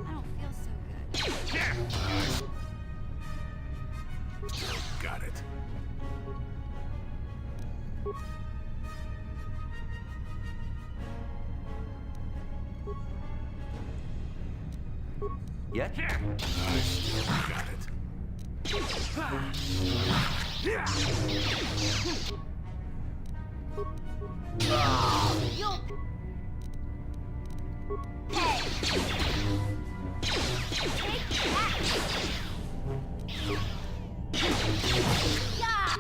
don't feel so good.
Got it.
Yeah?
Got it.
You'll... Hey! Take that! Yeah!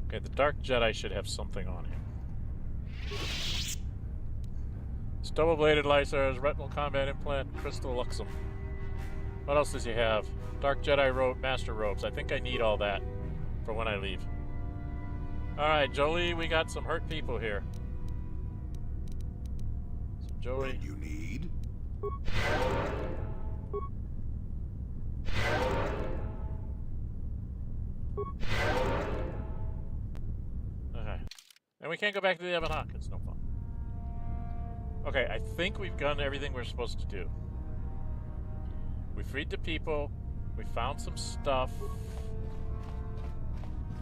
Okay, the Dark Jedi should have something on him. Double-bladed lasers, retinal combat implant, crystal luxum. What else does he have? Dark Jedi robe, master robes. I think I need all that for when I leave. Alright, Jolee, we got some hurt people here. So Jolee.
What you need?
Okay. And we can't go back to the Ebon Hawk. It's no fun. Okay, I think we've done everything we're supposed to do. We freed the people. We found some stuff.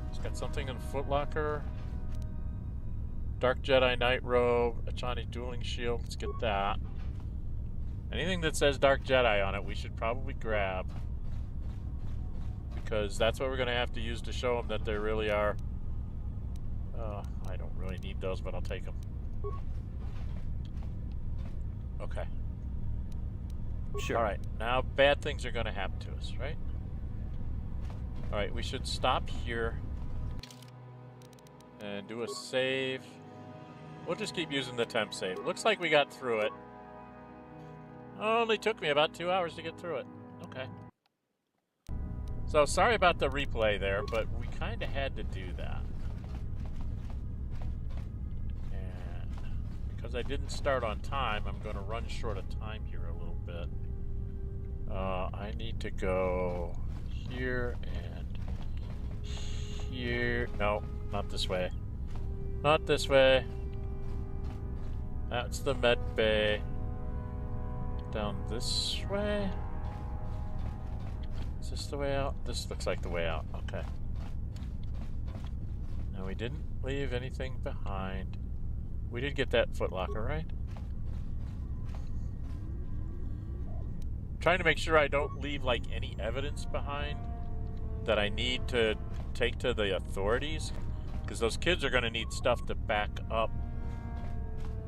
It's got something in Foot Locker. Dark Jedi Night Robe. Achani Dueling Shield. Let's get that. Anything that says Dark Jedi on it, we should probably grab. Because that's what we're going to have to use to show them that there really are... I don't really need those, but I'll take them. Okay.
Sure.
Alright, now bad things are going to happen to us, right? Alright, we should stop here and do a save. We'll just keep using the temp save. Looks like we got through it. Only took me about 2 hours to get through it. Okay. So sorry about the replay there, but we kind of had to do that. And because I didn't start on time, I'm going to run short of time here a little bit. I need to go here and here. No, not this way. Not this way. That's the med bay. Down this way? Is this the way out? This looks like the way out. Okay. Now we didn't leave anything behind. We did get that footlocker, right? Trying to make sure I don't leave like any evidence behind that I need to take to the authorities, because those kids are going to need stuff to back up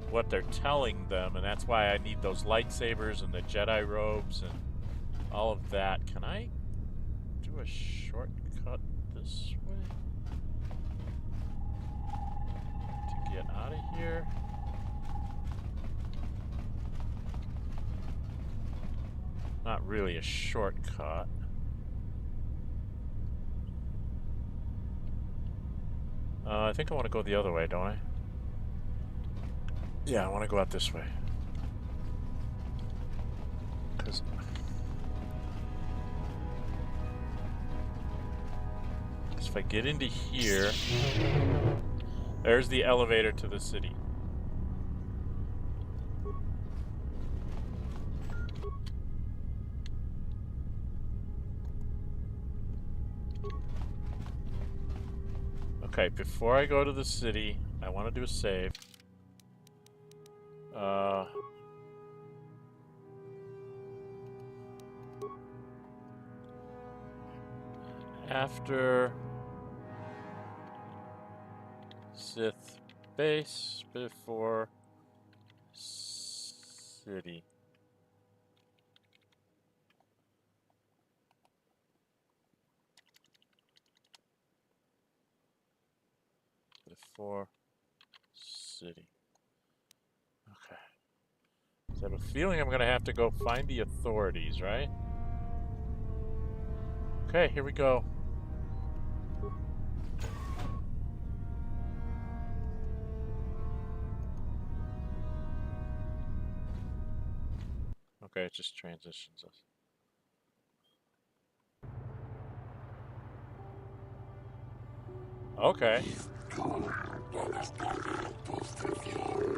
what they're telling them, and that's why I need those lightsabers and the Jedi robes and all of that. Can I do a shortcut this way to get out of here? Not really a shortcut. I think I want to go the other way, don't I? Yeah, I want to go out this way. Because if I get into here, there's the elevator to the city. Okay, before I go to the city, I want to do a save. After Sith Base, before city. Before city. Okay. So I have a feeling I'm going to have to go find the authorities, right? Okay, here we go. Okay, it just transitions us. Okay.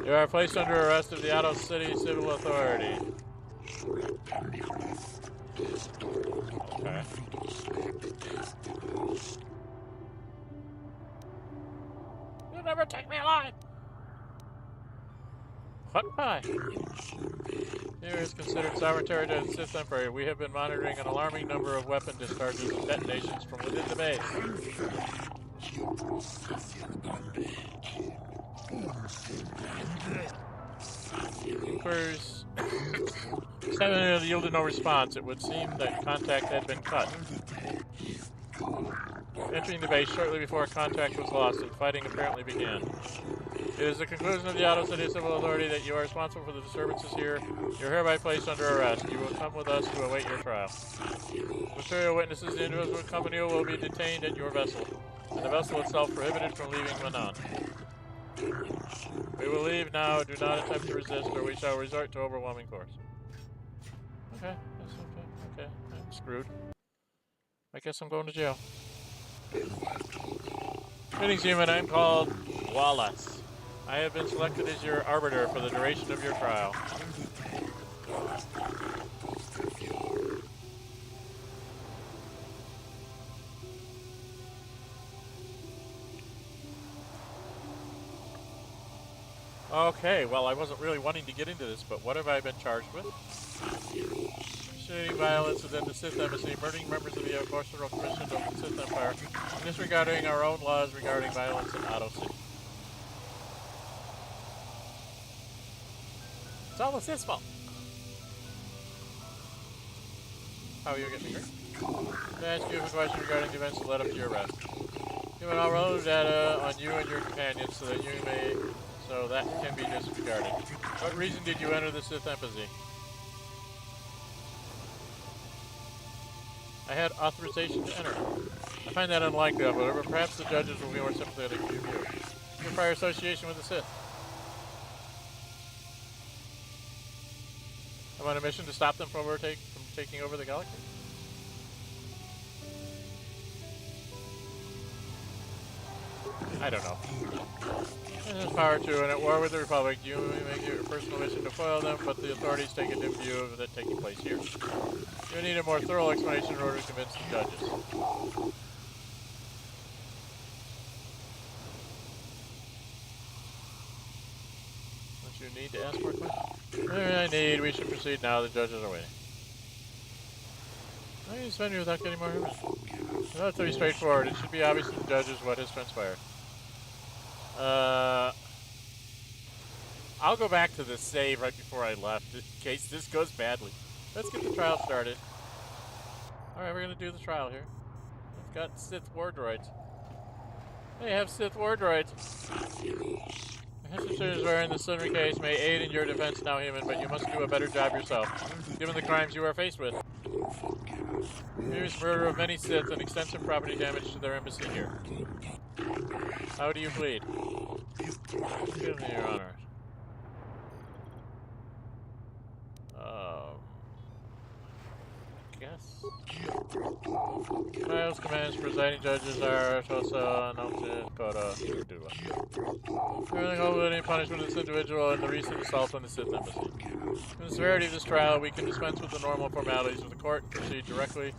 You are placed under arrest of the Auto City Civil Authority. Okay. You'll never take me alive! What pie? Here is considered sovereign territory of the Sith Emperor. We have been monitoring an alarming number of weapon discharges and detonations from within the base. Inquiries haven't yielded no response. It would seem that contact had been cut. Entering the base shortly before contact was lost and fighting apparently began. It is the conclusion of the Auto City Civil Authority that you are responsible for the disturbances here. You are hereby placed under arrest. You will come with us to await your trial. Material witnesses, the individual company will be detained at your vessel, and the vessel itself prohibited from leaving Manan. We will leave now. Do not attempt to resist, or we shall resort to overwhelming force. Okay, that's okay. Okay, I'm screwed. I guess I'm going to jail. Greetings, human. I'm called Wallace. I have been selected as your arbiter for the duration of your trial. Okay, well, I wasn't really wanting to get into this, but what have I been charged with? Initiating violence within the Sith Embassy, murdering members of the Abortional Commission of the Sith Empire, and disregarding our own laws regarding violence in Auto City. It's all the Sith's fault. How are you getting me hurt? To ask you a question regarding the events that led up to your arrest. Given all relevant data on you and your companions so that can be disregarded. What reason did you enter the Sith Embassy? I had authorization to enter. I find that unlikely, however. Perhaps the judges will be more sympathetic to you. Your prior association with the Sith. I'm on a mission to stop them from taking over the galaxy. I don't know. There's power to, and at war with the Republic, you may make your personal mission to foil them, but the authorities take a dim view of that taking place here. You need a more thorough explanation in order to convince the judges. Don't you need to ask more questions? I need. We should proceed now. The judges are waiting. How can you spend me without getting more information? No, it's pretty straightforward. It should be obvious to the judges what has transpired. I'll go back to the save right before I left in case this goes badly. Let's get the trial started. Alright, we're going to do the trial here. We've got Sith War Droids. They have Sith War Droids. Institutions wherein the summary case may aid in your defense now, human, but you must do a better job yourself, given the crimes you are faced with. Previous murder of many Sith and extensive property damage to their embassy here. How do you plead? Give me your honor. Guess. Trials commands presiding judges are Tosa, Note, KOTOR, Dua. Everything over any punishment of this individual and the recent assault on the Sith Embassy. In the severity of this trial, we can dispense with the normal formalities of the court and proceed directly.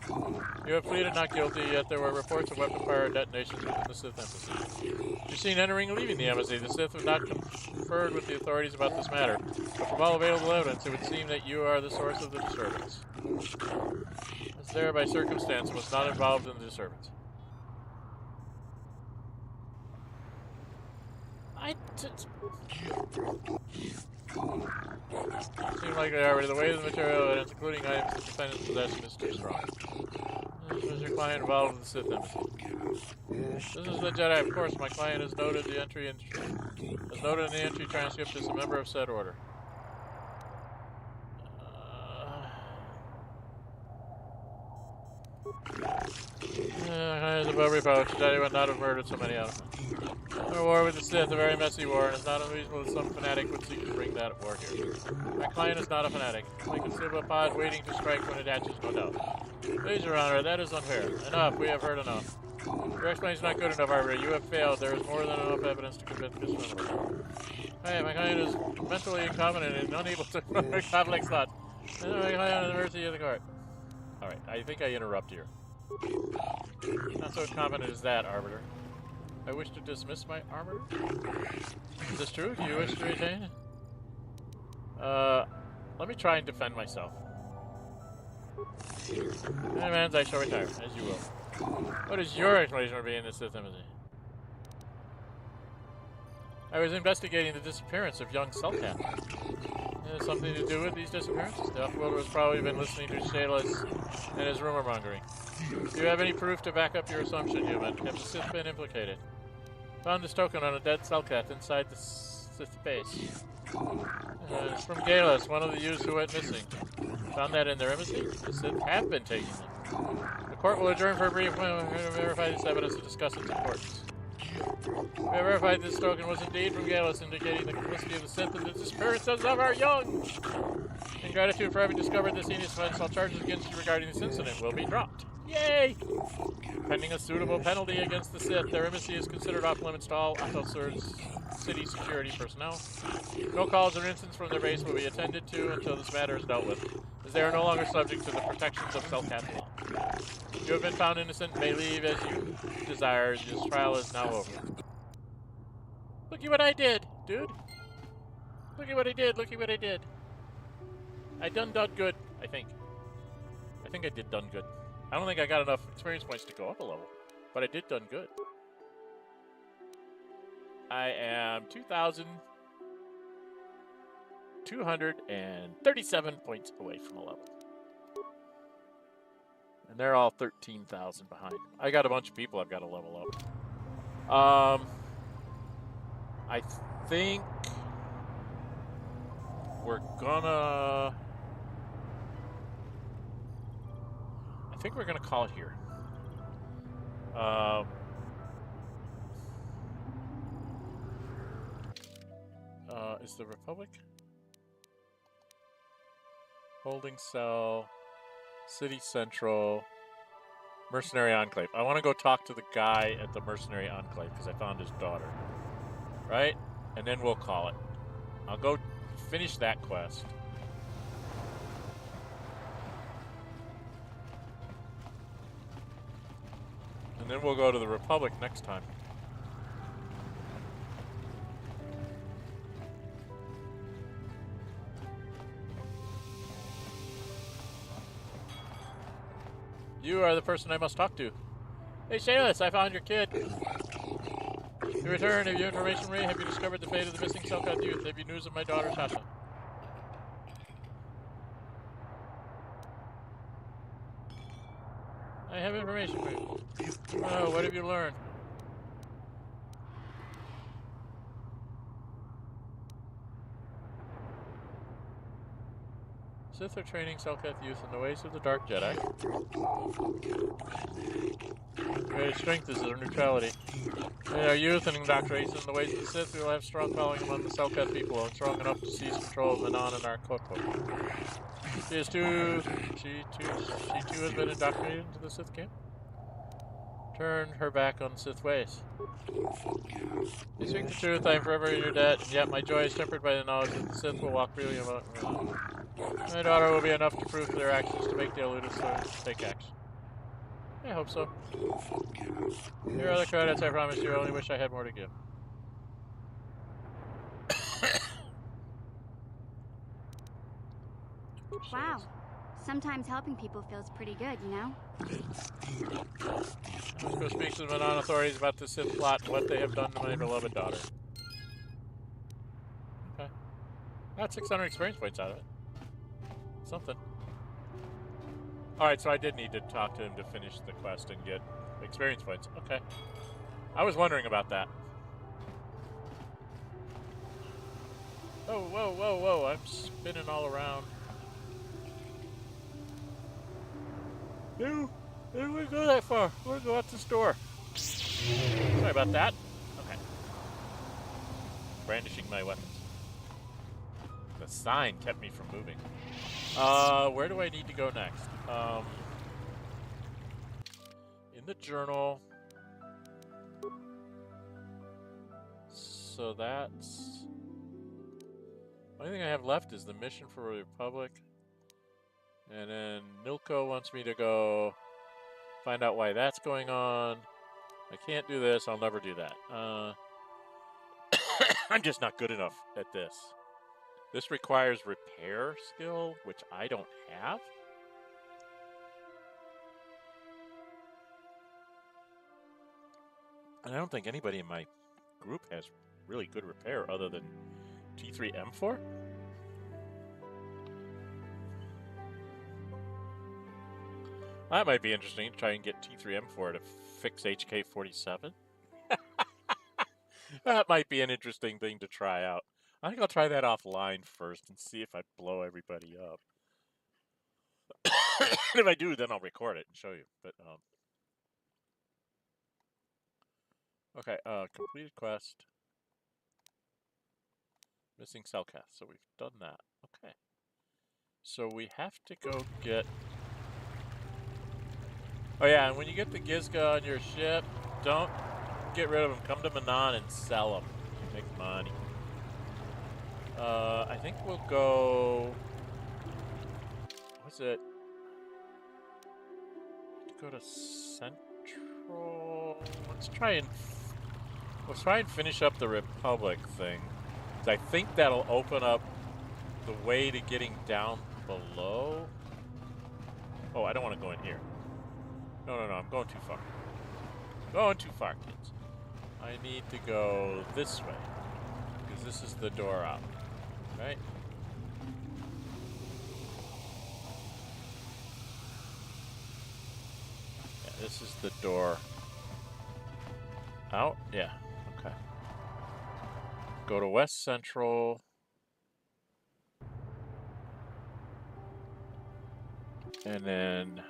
You have pleaded not guilty, yet there were reports of weapon fire detonations within the Sith Embassy. You're seen entering and leaving the embassy. The Sith have not conferred with the authorities about this matter, but from all available evidence, it would seem that you are the source of the disturbance. Was there by circumstance and was not involved in the disturbance. Seem like they are, but the weight of the material evidence, including items the defendant's possession, is too strong. Was your client involved in the Sith Embassy? This is the Jedi, of course. My client has noted in the entry transcript as a member of said order. The Bowery Republic, Jedi would not have murdered so many elements. A war with the Sith, a very messy war, and it's not unreasonable that some fanatic would seek to bring that war here. My client is not a fanatic. We can still a pod waiting to strike when it hatches, no doubt. Please, Your Honor, that is unfair. Enough, we have heard enough. Your explanation is not good enough, Arbiter. You have failed. There is more than enough evidence to convince this criminal. Hey, my client is mentally incompetent and unable to complex thoughts. My client on the mercy of the court. Alright, I think I interrupt here. Not so incompetent as that, Arbiter. I wish to dismiss my Arbiter? Is this true? Do you wish to retain? Let me try and defend myself. In demands, I shall retire, as you will. What is your explanation for being in the Sith Embassy? I was investigating the disappearance of young Selkath. It has something to do with these disappearances. The Offworld has probably been listening to Shayla's and his rumor mongering. Do you have any proof to back up your assumption, human? Have the Sith been implicated? Found this token on a dead Selkath inside the Sith Base. It's from Galus, one of the youths who went missing. Found that in their embassy? The Sith have been taking them. The court will adjourn for a brief moment to verify this evidence and discuss its importance. We have verified this token was indeed from Galus, indicating the complicity of the Sith in the disappearances of our young. In gratitude for having discovered this heinous offense, all charges against you regarding this incident will be dropped. Yay! Pending a suitable penalty against the Sith, their embassy is considered off limits to all officers, city security personnel. No calls or incidents from their base will be attended to until this matter is dealt with, as they are no longer subject to the protections of Selkath law. You have been found innocent and may leave as you desire. This trial is now over. Look at what I did, dude. Look at what I did. Look at what I did. I done good, I think. I think I did done good. I don't think I got enough experience points to go up a level, but I did done good. I am 2,237 points away from a level. And they're all 13,000 behind. I got a bunch of people I've got to level up. I think we're gonna... I think we're gonna call it here. Is the Republic? Holding cell, City Central, Mercenary Enclave. I want to go talk to the guy at the Mercenary Enclave because I found his daughter. Right? And then we'll call it. I'll go finish that quest. And then we'll go to the Republic next time. You are the person I must talk to. Hey, Shayless, I found your kid. You return. Have you information, Ray? Have you discovered the fate of the missing Selkath youth? Have you news of my daughter, Tasha? I have information for you. Oh, what have you learned? Sith are training Selkath youth in the ways of the Dark Jedi. Greatest strength is their neutrality. They are youth and indoctrination in the ways of the Sith. We will have strong following among the Selkath people and strong enough to seize control of Manon and our KOTOR. She too has been indoctrinated into the Sith camp. Turn her back on Sith ways. You speak the truth, I am forever in your debt, and yet my joy is tempered by the knowledge that the Sith will walk freely among me. My daughter will be enough to prove their actions to make the eluded to take action. I hope so. Here are the credits I promised you, I only wish I had more to give.
Wow. Sometimes helping people feels pretty good, you know?
Let's go speak to the Manon authorities about the Sith plot and what they have done to my beloved daughter. Okay. Got 600 experience points out of it. Something. Alright, so I did need to talk to him to finish the quest and get experience points. Okay. I was wondering about that. Oh, whoa, whoa, whoa. I'm spinning all around. No, I don't want to go that far. I want to go out this door. Sorry about that. Okay. Brandishing my weapons. The sign kept me from moving. Where do I need to go next? In the journal. So that's... The only thing I have left is the mission for the Republic. And then Nilko wants me to go find out why that's going on. I can't do this. I'll never do that. I'm just not good enough at this. This requires repair skill, which I don't have. And I don't think anybody in my group has really good repair other than T3M4. That might be interesting to try and get T3M4 to fix HK47. That might be an interesting thing to try out. I think I'll try that offline first and see if I blow everybody up. And if I do, then I'll record it and show you. But okay, completed quest. Missing Selkath, so we've done that. Okay. So we have to go get... Oh yeah, and when you get the Gizga on your ship, don't get rid of them. Come to Manon and sell them. You make money. I think we'll go... What's it? Go to Central... Let's try and finish up the Republic thing. I think that'll open up the way to getting down below. Oh, I don't want to go in here. No, I'm going too far. Going too far, kids. I need to go this way, because this is the door out, right? Yeah, this is the door out. Yeah, okay. Go to West Central. And then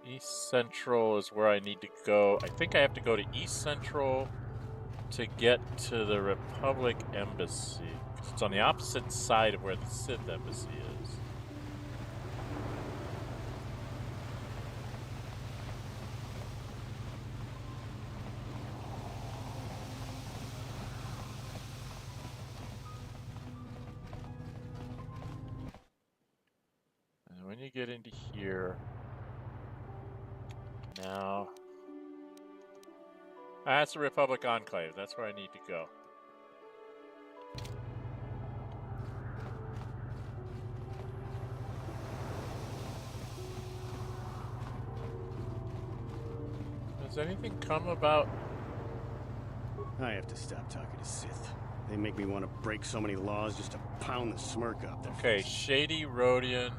East Central is where I need to go. I think I have to go to East Central to get to the Republic Embassy. 'Cause it's on the opposite side of where the Sith Embassy is. And when you get into here, now, that's the Republic Enclave. That's where I need to go. Does anything come about?
I have to stop talking to Sith. They make me want to break so many laws just to pound the smirk up their
Okay,
face.
Shady Rodian.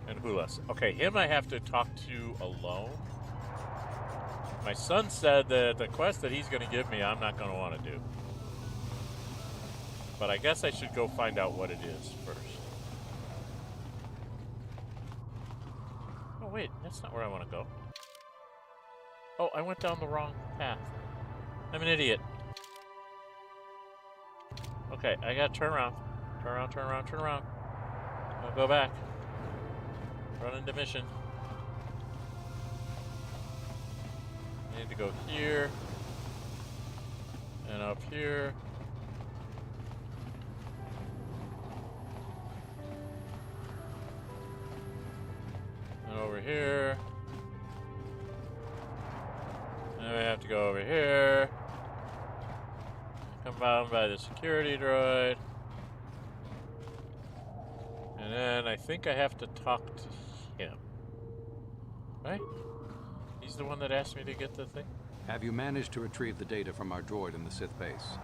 And Hulas. Okay, him I have to talk to alone. My son said that the quest that he's going to give me, I'm not going to want to do. But I guess I should go find out what it is first. Oh, wait, that's not where I want to go. Oh, I went down the wrong path. I'm an idiot. Okay, I got to turn around. Turn around, turn around, turn around. I'll go back. Run into mission. I need to go here. And up here. And over here. And we have to go over here. Come down by the security droid. And then I think I have to talk to him. Right? He's the one that asked me to get the thing?
Have you managed to retrieve the data from our droid in the Sith base?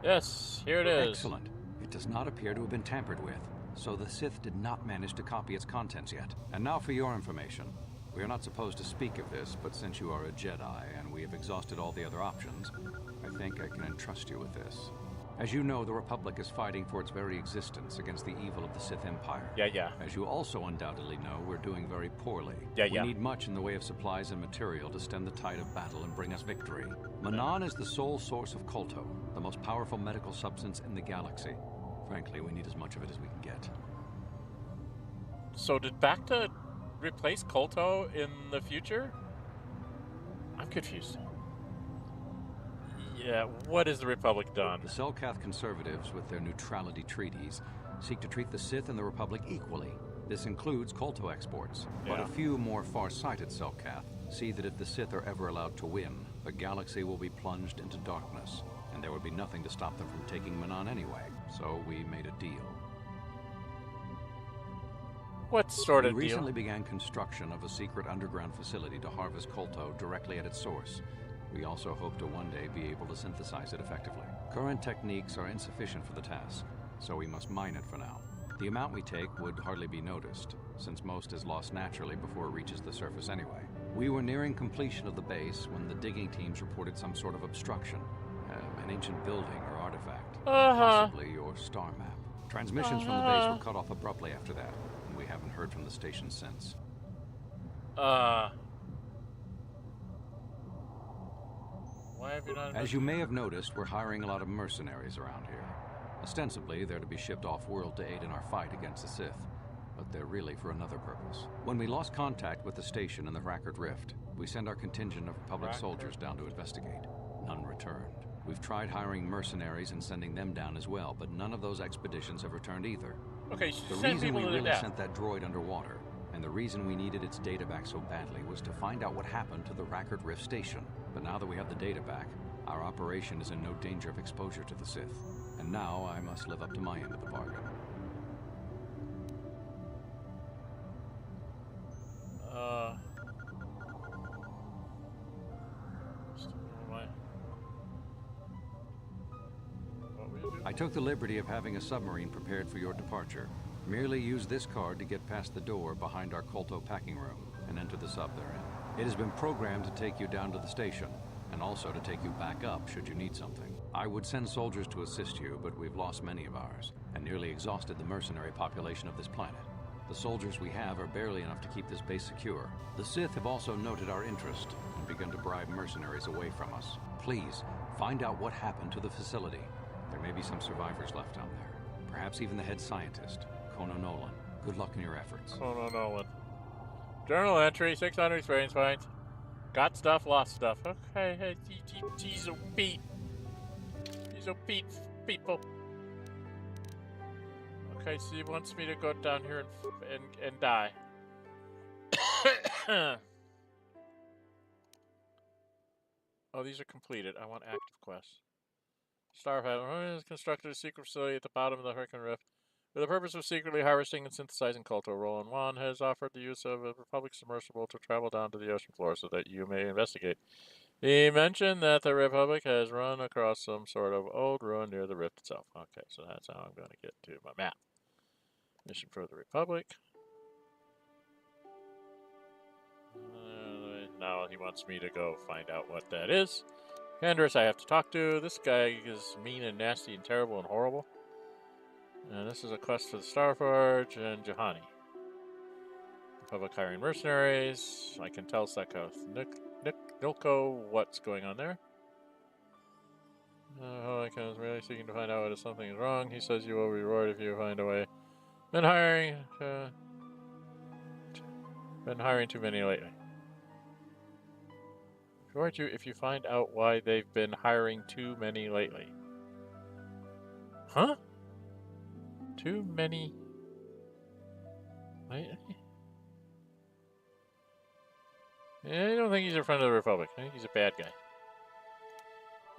Yes, here it is.
Excellent. It does not appear to have been tampered with, so the Sith did not manage to copy its contents yet. And now for your information. We are not supposed to speak of this, but since you are a Jedi and we have exhausted all the other options, I think I can entrust you with this. As you know, the Republic is fighting for its very existence against the evil of the Sith Empire.
Yeah.
As you also undoubtedly know, we're doing very poorly.
Yeah.
We need much in the way of supplies and material to stem the tide of battle and bring us victory. Manon is the sole source of KOTOR, the most powerful medical substance in the galaxy. Frankly, we need as much of it as we can get.
So did Bacta replace KOTOR in the future? I'm confused. Yeah, what has the Republic done?
The Selkath conservatives, with their neutrality treaties, seek to treat the Sith and the Republic equally. This includes KOTOR exports.
Yeah.
But a few more far-sighted Selkath see that if the Sith are ever allowed to win, the galaxy will be plunged into darkness, and there would be nothing to stop them from taking Manon anyway. So we made a deal.
What sort of
deal? We
deal?
recently began construction of a secret underground facility to harvest KOTOR directly at its source. We also hope to one day be able to synthesize it effectively. Current techniques are insufficient for the task, so we must mine it for now. The amount we take would hardly be noticed, since most is lost naturally before it reaches the surface anyway. We were nearing completion of the base when the digging teams reported some sort of obstruction. An ancient building or artifact. Possibly your star map. Transmissions from the base were cut off abruptly after that, and we haven't heard from the station since.
Why have you not...
As you may have noticed, we're hiring a lot of mercenaries around here. Ostensibly, they're to be shipped off-world to aid in our fight against the Sith, but they're really for another purpose. When we lost contact with the station in the Rackard Rift, we sent our contingent of Republic soldiers down to investigate. None returned. We've tried hiring mercenaries and sending them down as well, but none of those expeditions have returned either.
Okay,
the reason we really sent that droid underwater, and the reason we needed its data back so badly, was to find out what happened to the Rackard Rift station. But now that we have the data back, our operation is in no danger of exposure to the Sith. And now I must live up to my end of the bargain. I took the liberty of having a submarine prepared for your departure. Merely use this card to get past the door behind our KOTOR packing room and enter the sub therein. It has been programmed to take you down to the station, and also to take you back up should you need something. I would send soldiers to assist you, but we've lost many of ours, and nearly exhausted the mercenary population of this planet. The soldiers we have are barely enough to keep this base secure. The Sith have also noted our interest and begun to bribe mercenaries away from us. Please, find out what happened to the facility. There may be some survivors left down there. Perhaps even the head scientist, Kono Nolan. Good luck in your efforts.
Kono Nolan. Journal entry, 600 experience points. Got stuff, lost stuff. Okay, hey, he's a beat. He's a beat, people. Okay, so he wants me to go down here and die. Oh, these are completed. I want active quests. Starfighter has constructed a secret facility at the bottom of the Hurricane Rift for the purpose of secretly harvesting and synthesizing KOTOR. Roland Wan has offered the use of a Republic submersible to travel down to the ocean floor so that you may investigate. He mentioned that the Republic has run across some sort of old ruin near the rift itself. Okay, so that's how I'm going to get to my map. Mission for the Republic. Now he wants me to go find out what that is. Andrus I have to talk to. This guy is mean and nasty and terrible and horrible. And this is a quest for the Starforge and Juhani. Republic hiring mercenaries. I can tell Selkath Nilko what's going on there. Holican is really seeking to find out if something is wrong. He says you will be rewarded if you find a way. Been hiring too many lately. Reward you if you find out why they've been hiring too many lately. Huh? Too many lately? Yeah, I don't think he's a friend of the Republic. I think he's a bad guy.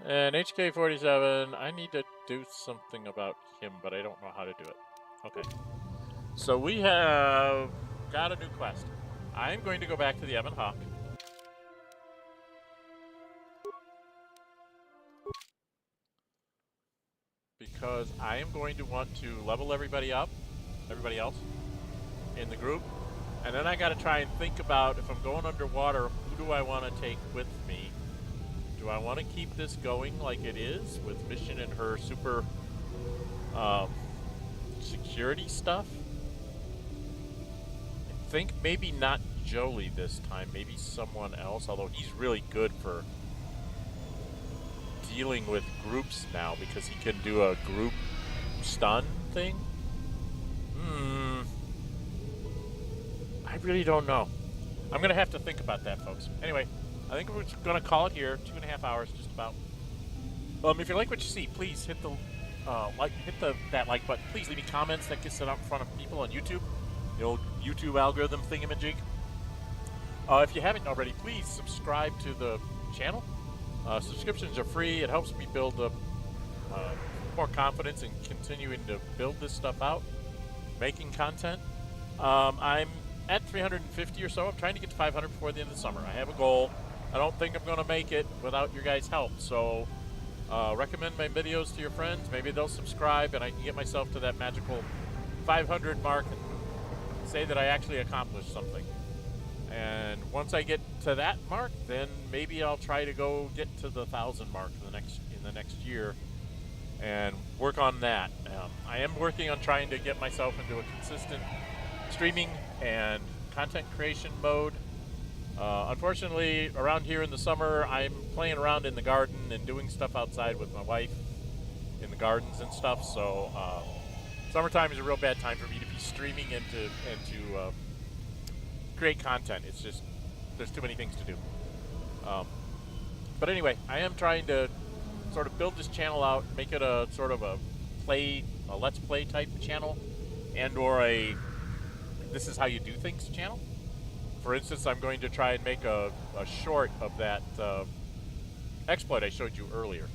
And HK-47, I need to do something about him, but I don't know how to do it. Okay. So we have got a new quest. I'm going to go back to the Ebon Hawk. Because I am going to want to level everybody else, in the group. And then I got to try and think about, if I'm going underwater, who do I want to take with me? Do I want to keep this going like it is, with Mission and her super security stuff? I think maybe not Jolee this time, maybe someone else, although he's really good for dealing with groups now because he can do a group stun thing. I really don't know. I'm going to have to think about that, folks. Anyway, I think we're going to call it here. 2.5 hours, just about. If you like what you see, please hit the that like button. Please leave me comments. That gets it out in front of people on YouTube. The old YouTube algorithm thingamajig. If you haven't already, please subscribe to the channel. Subscriptions are free. It helps me build up more confidence in continuing to build this stuff out, making content. I'm at 350 or so. I'm trying to get to 500 before the end of the summer. I have a goal. I don't think I'm going to make it without your guys' help. So recommend my videos to your friends. Maybe they'll subscribe and I can get myself to that magical 500 mark and say that I actually accomplished something. And once I get to that mark, then maybe I'll try to go get to the 1,000 mark in the next year and work on that. I am working on trying to get myself into a consistent streaming and content creation mode. Unfortunately, around here in the summer, I'm playing around in the garden and doing stuff outside with my wife in the gardens and stuff. So summertime is a real bad time for me to be streaming and to create content. It's just, there's too many things to do. But anyway, I am trying to sort of build this channel out, make it a sort of a let's play type channel, and or a this is how you do things channel. For instance, I'm going to try and make a short of that exploit I showed you earlier,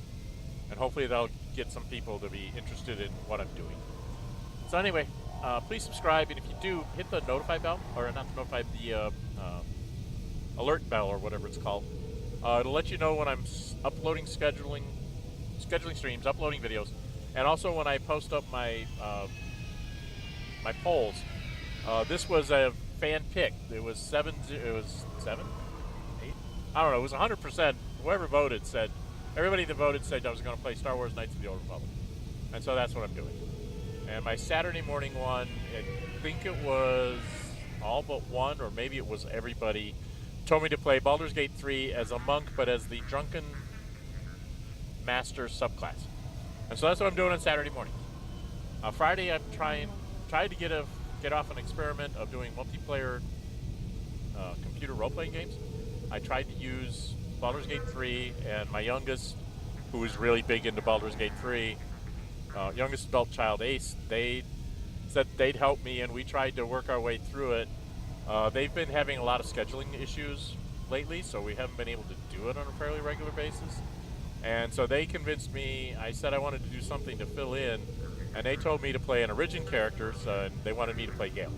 and hopefully that'll get some people to be interested in what I'm doing. So anyway, please subscribe, and if you do, hit the notify bell, or not the notify, the alert bell, or whatever it's called. It'll let you know when I'm uploading, scheduling streams, uploading videos, and also when I post up my my polls. This was a fan pick. It was 7, 8? I don't know. It was 100%. Whoever voted said, everybody that voted said I was going to play Star Wars Knights of the Old Republic. And so that's what I'm doing. And my Saturday morning one, I think it was all but one, or maybe it was everybody, told me to play Baldur's Gate 3 as a monk, but as the Drunken Master subclass. And so that's what I'm doing on Saturday morning. Friday, I'm trying to get off an experiment of doing multiplayer computer role-playing games. I tried to use Baldur's Gate 3, and my youngest, who is really big into Baldur's Gate 3, youngest adult child, Ace, they said they'd help me, and we tried to work our way through it. They've been having a lot of scheduling issues lately, so we haven't been able to do it on a fairly regular basis. And so they convinced me. I said I wanted to do something to fill in, and they told me to play an origin character, so they wanted me to play Gale.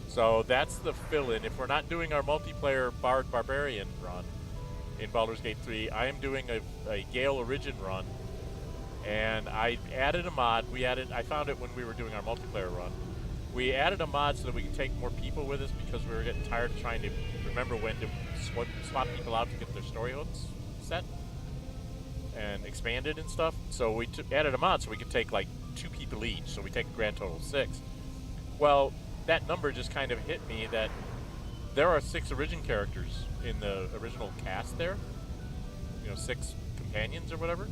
So that's the fill-in. If we're not doing our multiplayer Bard Barbarian run in Baldur's Gate 3, I am doing a Gale origin run, and I added a mod. I found it when we were doing our multiplayer run. We added a mod so that we can take more people with us, because we were getting tired of trying to remember when to swap people out to get their story hooks set and expanded and stuff. So we added a mod so we could take like 2 people each, so we take a grand total of 6. Well, that number just kind of hit me that there are 6 origin characters in the original cast there, 6 companions or whatever.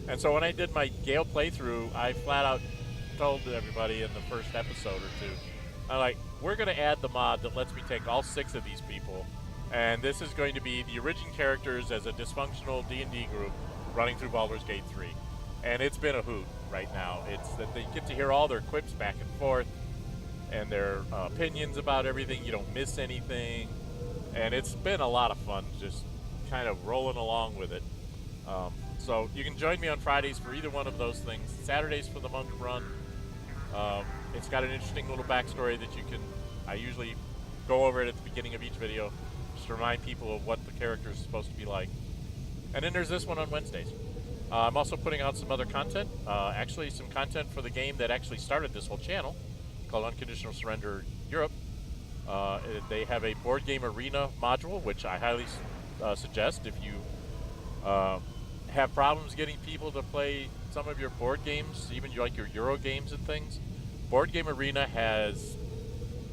And so when I did my Gale playthrough, I flat out told everybody in the first episode or 2, I'm like, we're going to add the mod that lets me take all 6 of these people, and this is going to be the origin characters as a dysfunctional D&D group running through Baldur's Gate 3. And it's been a hoot right now. It's that they get to hear all their quips back and forth and their opinions about everything. You don't miss anything. And it's been a lot of fun just kind of rolling along with it. So you can join me on Fridays for either one of those things. Saturdays for the monk run. It's got an interesting little backstory that I usually go over it at the beginning of each video, just to remind people of what the character is supposed to be like. And then there's this one on Wednesdays. I'm also putting out some other content, actually some content for the game that actually started this whole channel, called Unconditional Surrender Europe. They have a board game arena module, which I highly suggest if you have problems getting people to play some of your board games, even like your Euro games and things. Board Game Arena has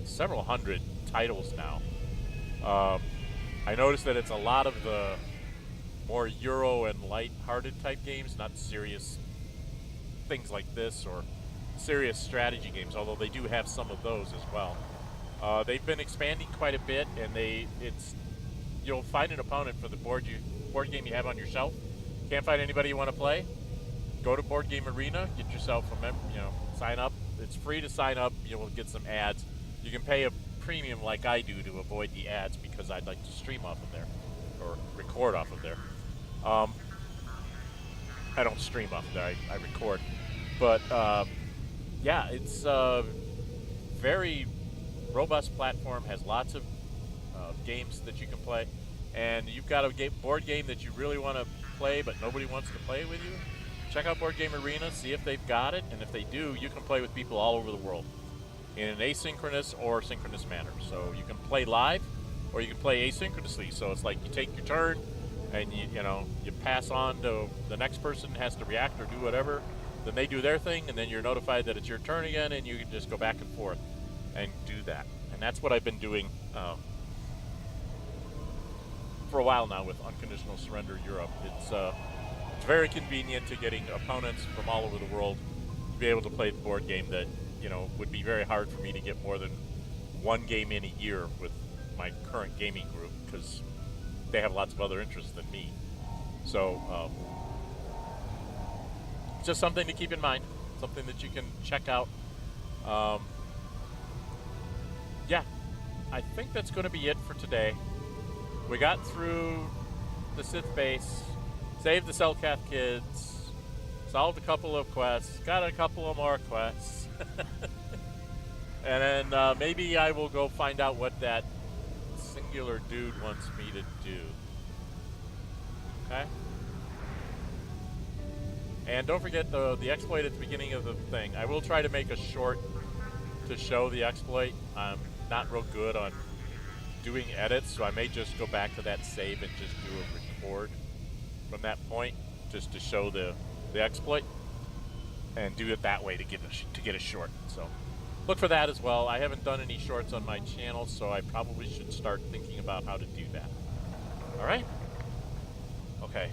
several hundred titles now. I noticed that it's a lot of the more Euro and light-hearted type games, not serious things like this or serious strategy games, although they do have some of those as well. They've been expanding quite a bit, and you'll find an opponent for the board game you have on your shelf. Can't find anybody you want to play? Go to Board Game Arena, get yourself a member, sign up. It's free to sign up. You'll get some ads. You can pay a premium like I do to avoid the ads, because I'd like to stream off of there or record off of there. I don't stream off of there. I record. But yeah, it's a very robust platform. Has lots of games that you can play, and you've got a board game that you really want to play, but nobody wants to play with you. check out Board Game Arena, see if they've got it, and if they do, you can play with people all over the world in an asynchronous or synchronous manner. So you can play live, or you can play asynchronously. So it's like you take your turn, and you pass on to the next person, has to react or do whatever. Then they do their thing, and then you're notified that it's your turn again, and you can just go back and forth and do that. And that's what I've been doing for a while now with Unconditional Surrender Europe. It's very convenient to getting opponents from all over the world to be able to play the board game that would be very hard for me to get more than one game in a year with my current gaming group, because they have lots of other interests than me. So just something to keep in mind, something that you can check out. Yeah, I think that's going to be it for today. We got through the Sith Base, saved the Selkath kids, solved a couple of quests, got a couple of more quests. And then maybe I will go find out what that singular dude wants me to do. Okay? And don't forget the exploit at the beginning of the thing. I will try to make a short to show the exploit. I'm not real good on doing edits, so I may just go back to that save and just do a record from that point, just to show the exploit, and do it that way to get a short. So look for that as well. I haven't done any shorts on my channel, so I probably should start thinking about how to do that. All right? Okay.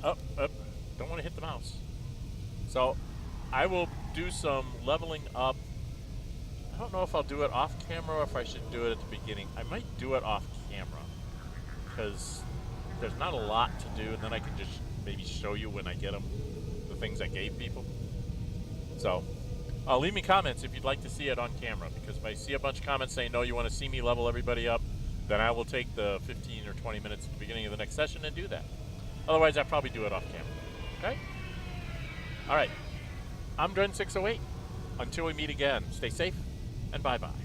Up. Don't want to hit the mouse. So I will do some leveling up. I don't know if I'll do it off camera or if I should do it at the beginning. I might do it off camera because there's not a lot to do, and then I can just maybe show you when I get them, the things I gave people. So leave me comments if you'd like to see it on camera, because if I see a bunch of comments saying, no, you want to see me level everybody up, then I will take the 15 or 20 minutes at the beginning of the next session and do that. Otherwise, I'll probably do it off camera. Okay? All right. I'm Dren608. Until we meet again, stay safe and bye-bye.